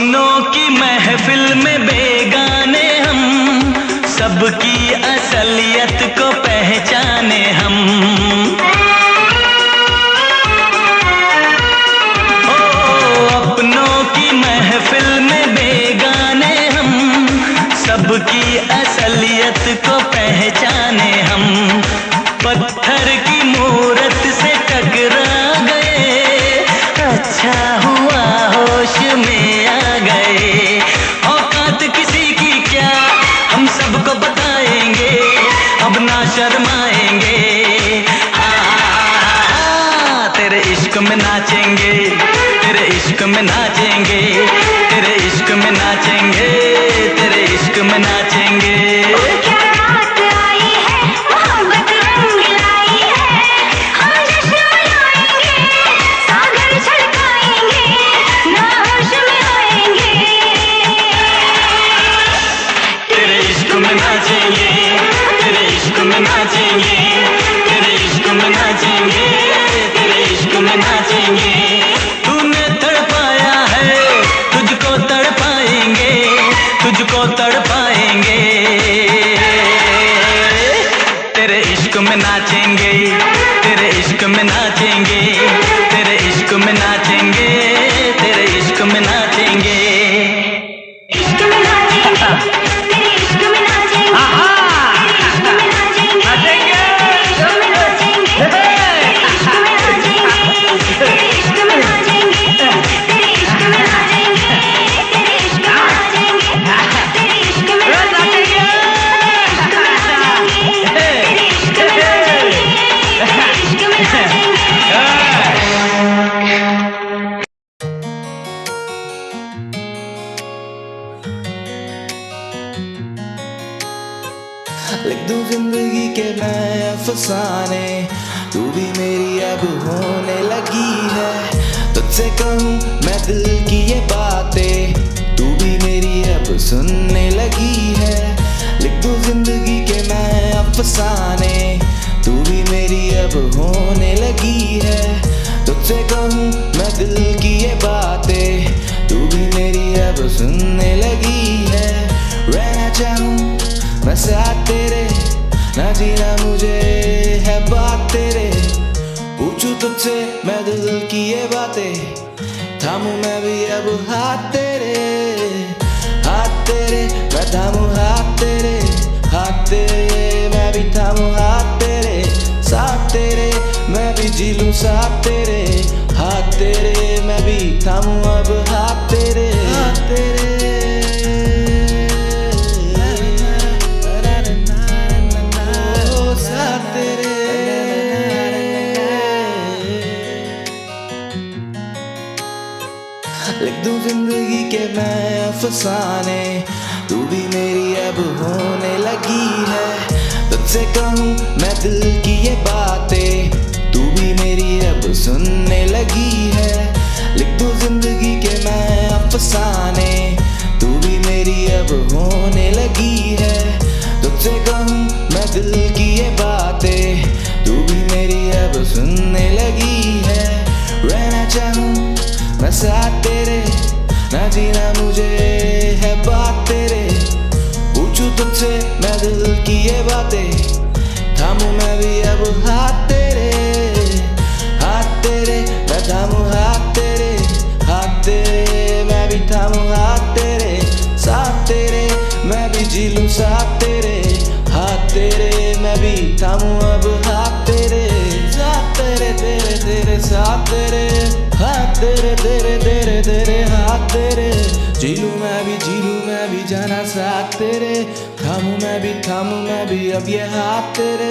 अपनों की महफिल में बेगाने हम, सबकी असलियत को पहचाने हम। अपनों की महफिल में बेगाने हम, सबकी असलियत को पहचाने हम। पत्थर की मूरत से टकरा गए, अच्छा हुआ होश में आ गए। औकात किसी की क्या हम सबको बताएंगे, अब ना शर्माएंगे। तेरे इश्क में नाचेंगे, तेरे इश्क में नाचेंगे, तेरे इश्क में नाचेंगे, तेरे इश्क में नाचेंगे। क्या रात आई है, मोहब्बत रंग लाई है, हम जश्न मनाएंगे, सागर छलकाएंगे, ना होश में आएंगे। तेरे इश्क में नाचेंगे, तेरे इश्क में नाचेंगे, तेरे इश्क में नाचेंगे, तेरे इश्क में नाचेंगे। तूने तड़पाया है, तुझको तड़पाएंगे, तुझको तड़पाएंगे। तेरे इश्क में नाचेंगे, तेरे इश्क में नाचेंगे, तेरे इश्क में नाचेंगे, तेरे इश्क में नाचेंगे। इश्क में नाचेंगे, तेरे इश्क में नाचेंगे, तेरे इश्क में नाचेंगे, तेरे इश्क में नाचेंगे, तेरे इश्क में नाचेंगे, तेरे इश्क में नाचेंगे, तेरे इश्क में नाचेंगे, तेरे इश्क में नाचेंगे, तेरे इश्क में नाचेंगे, तेरे इश्क में नाचेंगे, तेरे इश्क में नाचेंगे। लिख दूं जिंदगी के नए अफसाने, तू भी मेरी अब होने लगी है। तुझसे कहूँ मैं दिल की ये बातें, तू भी मेरी अब सुनने लगी है। लिख दूं जिंदगी के नए अफसाने, तू भी मेरी अब होने लगी है। तुझसे कहूँ मैं दिल की ये बातें, तू भी मेरी अब सुनने लगी है। रहना चाहूँ मैं साथ तेरे, ना जीना मुझे है बात तेरे। पूछूं तुझसे मैं दिल की ये बातें, थामूं मैं भी अब हाथ तेरे। हाथ तेरे मैं थामूं हाथ तेरे, हाथ तेरे मैं भी थामूं हाथ तेरे। साथ तेरे मैं भी जी लूं साथ तेरे, हाथ तेरे मैं भी थामूं अब हाथ तेरे। हाथ तेरे लिख दूं जिंदगी के नए अफसाने, तू भी मेरी अब होने लगी है। तुझसे कहूँ मैं दिल की ये बातें, तू भी मेरी अब सुनने लगी है। लिख दूं जिंदगी के नए अफसाने, तू भी मेरी अब होने लगी है। तुझसे कहूँ मैं दिल की ये बातें, तू भी मेरी अब सुनने लगी है। रहना चाहूँ मैं साथ तेरे, ना जीना मुझे है बात तेरे। पूछूं तुझसे मैं दिल की ये बातें, थामूं मैं भी अब हाथ तेरे। हाथ तेरे मैं थामूं हाथ तेरे, हाथ तेरे मैं भी थामूं हाथ तेरे। साथ तेरे मैं भी जी लूं साथ तेरे, हाथ तेरे मैं भी थामूं अब हाथ तेरे। साथ तेरे तेरे तेरे साथ तेरे, हाथ तेरे तेरे तेरे तेरे हाथ तेरे। जी लूं मैं भी जाना साथ तेरे, थामूं मैं भी अब ये हाथ तेरे।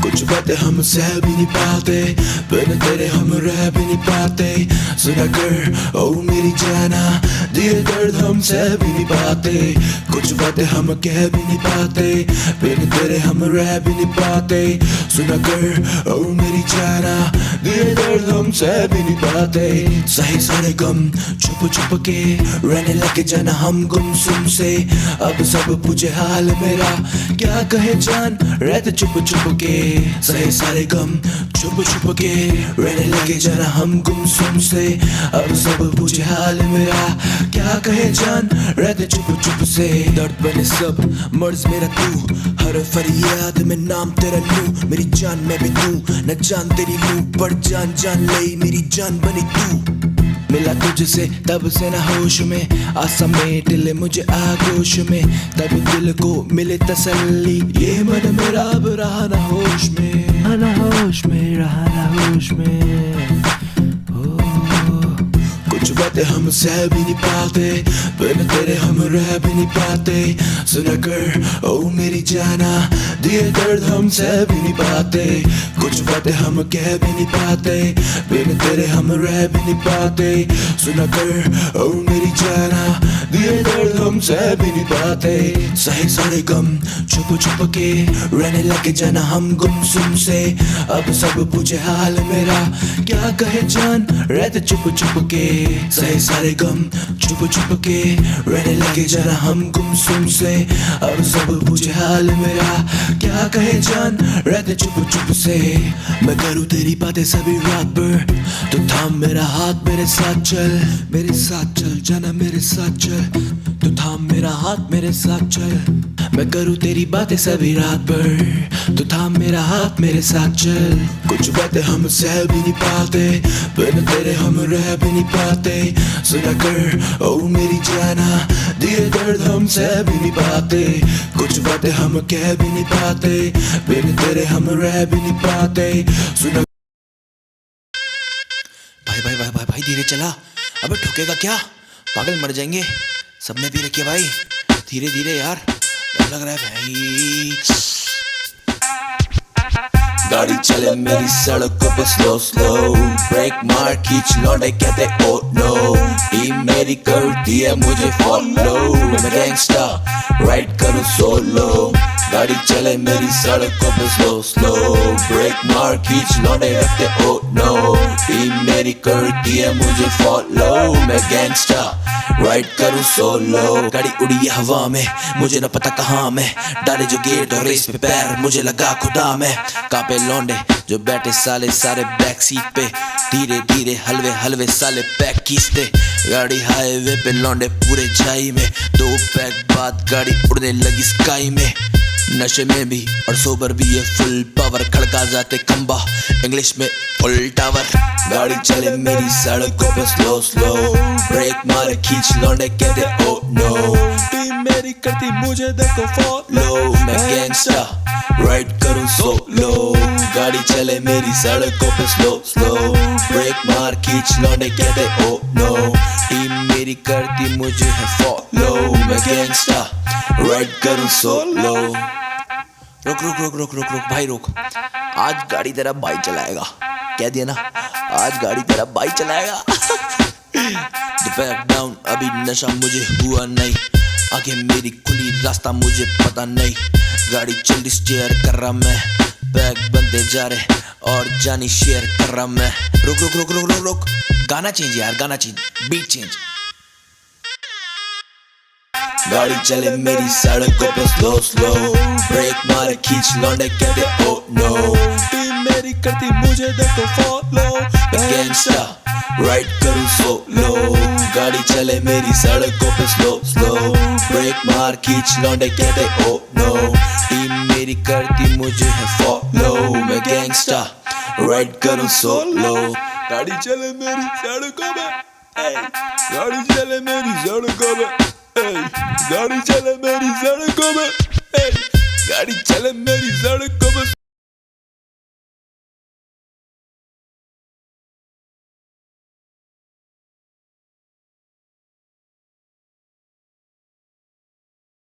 कुछ बातें हम सह भी नहीं पाते, बिन तेरे हम रह भी नहीं पाते। सुना कर ओ मेरी जाना, दिल दर्द हम सह भी नहीं पाते। कुछ बातें हम कह भी नहीं पाते, बिन तेरे हम रह भी नहीं पाते। सुना कर ओ मेरी जाना, दिल दर्द दर्द हम सह भी नहीं पाते। सही सारे गम छुप छुप के रहने लगे जाना हम गुमसुम से। अब सब पूछे हाल मेरा क्या कहे जान रहते चुप चुप के। सही सारे गम छुप छुप के रहने लगे जाना हम गुमसुम से। अब सब पूछे हाल मेरा क्या कहे जान रहते चुप चुप से। दर्द बने सब मर्ज मेरा तू, हर फरियाद में नाम तेरा लूं। मेरी जान मैं भी तू न जान तेरी लूं, पर जान जान ले मेरी जान बनी तू। मिला तुझसे तब से ना होश में, आसा में ले मुझे आगोश में। तब दिल को मिले तसल्ली, ये मन मेरा अब रहा ना होश में, ना होश में रहा ना होश में। कुछ बातें हम सह भी नहीं पाते, बिन तेरे हम रह भी नहीं पाते। सुना कर ओ मेरी जाना, दिए दर्द हम सह भी नहीं पाते। कुछ बातें हम कह भी नहीं पाते, बिन तेरे हम रह भी नहीं पाते। सुना कर ओ मेरी जाना, दिए दर्द हम सह भी नहीं पाते। सही सारे गम छुप छुप के रहने लगे जाना हम गुमसुम से। अब सब पूछे हाल मेरा क्या कहे जान रहते चुप चुप के। सही सारे गम छुप छुप के रहने लगे जरा हम गुमसुम से। अब सब पूछे हाल मेरा क्या कहे जान रहते चुप चुप से। मैं करूँ तेरी बातें सभी रात भर, तो थाम मेरा हाथ मेरे साथ चल, मेरे साथ चल जाना मेरे साथ चल। तो थाम मेरा हाथ मेरे साथ चल। मैं करूँ तेरी बातें सभी रात भर, तो थाम मेरा हाथ मेरे साथ चल। कुछ बातें हम सह भी नहीं पाते, बिन तेरे हम रह भी नहीं पाते। सुना कर ओ मेरी जाना, दिए दर्द हम सह भी नहीं पाते। कुछ बातें हम कह भी नहीं पाते, बिन तेरे हम रह भी नहीं पाते। सुना भाई भाई भाई भाई भाई धीरे चला, अबे ठुकेगा क्या, पागल मर जाएंगे। सबने पी रखी है भाई, धीरे धीरे यार, डर लग रहा है भाई। गाड़ी चले मेरी सड़कों पे स्लो स्लो, ब्रेक मार खींच लौटे कहते ओ नो। टीम मेरी करती है मुझे फॉलो, मैं गैंगस्टर राइड करूँ सोलो। गाड़ी चले मेरी सड़कों पे स्लो स्लो, ब्रेक मार खींच लौटे कहते ओ नो। टीम मेरी करती है मुझे फॉलो, मैं गैंगस्टर राइड करूँ सोलो। गाड़ी उड़ी है हवा में, मुझे न पता कहाँ मैं, डाले जो गेट और रेस पे पैर, मुझे लगा खुदा में। कांपे लौंडे जो बैठे साले सारे बैक सीट पे, धीरे धीरे हलवे हलवे साले पैक खींचते। गाड़ी हाईवे पे लौंडे पूरे छाई में, 2 पैक बाद गाड़ी उड़ने लगी स्काई में। नशे में भी और सोबर भी ये फुल पावर, खड़का जाते खंबा इंग्लिश में फुल टावर। गाड़ी चले मेरी सड़कों पे स्लो स्लो, ब्रेक मारे खींच लौंडे कहते ओ नो। टीम मेरी करती मुझे देखो फॉलो, मैं गैंगस्टर राइड करूँ सोलो। गाड़ी चले मेरी सड़कों पे स्लो स्लो, ब्रेक मार खींच लौंडे कहते ओ नो। टीम मेरी करती मुझे है फॉलो, मैं गैंगस्टर राइड करूँ सोलो। रुक रुक रुक रुक रुक रुक भाई रुक, आज गाड़ी तेरा भाई चलाएगा, कह दिया ना, आज गाड़ी तेरा भाई चलाएगा। दोपहर डाउन अभी नशा मुझे हुआ नहीं, आगे मेरी खुली रास्ता मुझे पता नहीं। गाड़ी जल्दी स्टीयर कर रहा मैं, बैग बनते जा रहे और जानी शेयर कर रहा मैं। रुक रुक रुक रुक रुक रुक, गाना चेंज यार, गाना चेंज, बीट चेंज। गाड़ी चले मेरी सड़कों पे स्लो स्लो, ब्रेक मारे खींच लौंडे कहते ओ नो। टीम मेरी करती मुझे देखो फॉलो, मैं गैंगस्टर राइड करूँ सोलो। गाड़ी चले मेरी सड़कों पे स्लो स्लो, ब्रेक मार खींच लौंडे कहते ओ नो। टीम मेरी करती मुझे है फॉलो, मैं गैंगस्टर राइड करूँ सोलो। गाड़ी चले मेरी सड़कों पे, गाड़ी चले मेरी सड़कों पे, गाड़ी चले मेरी सड़कों पे, गाड़ी चले मेरी सड़कों पे।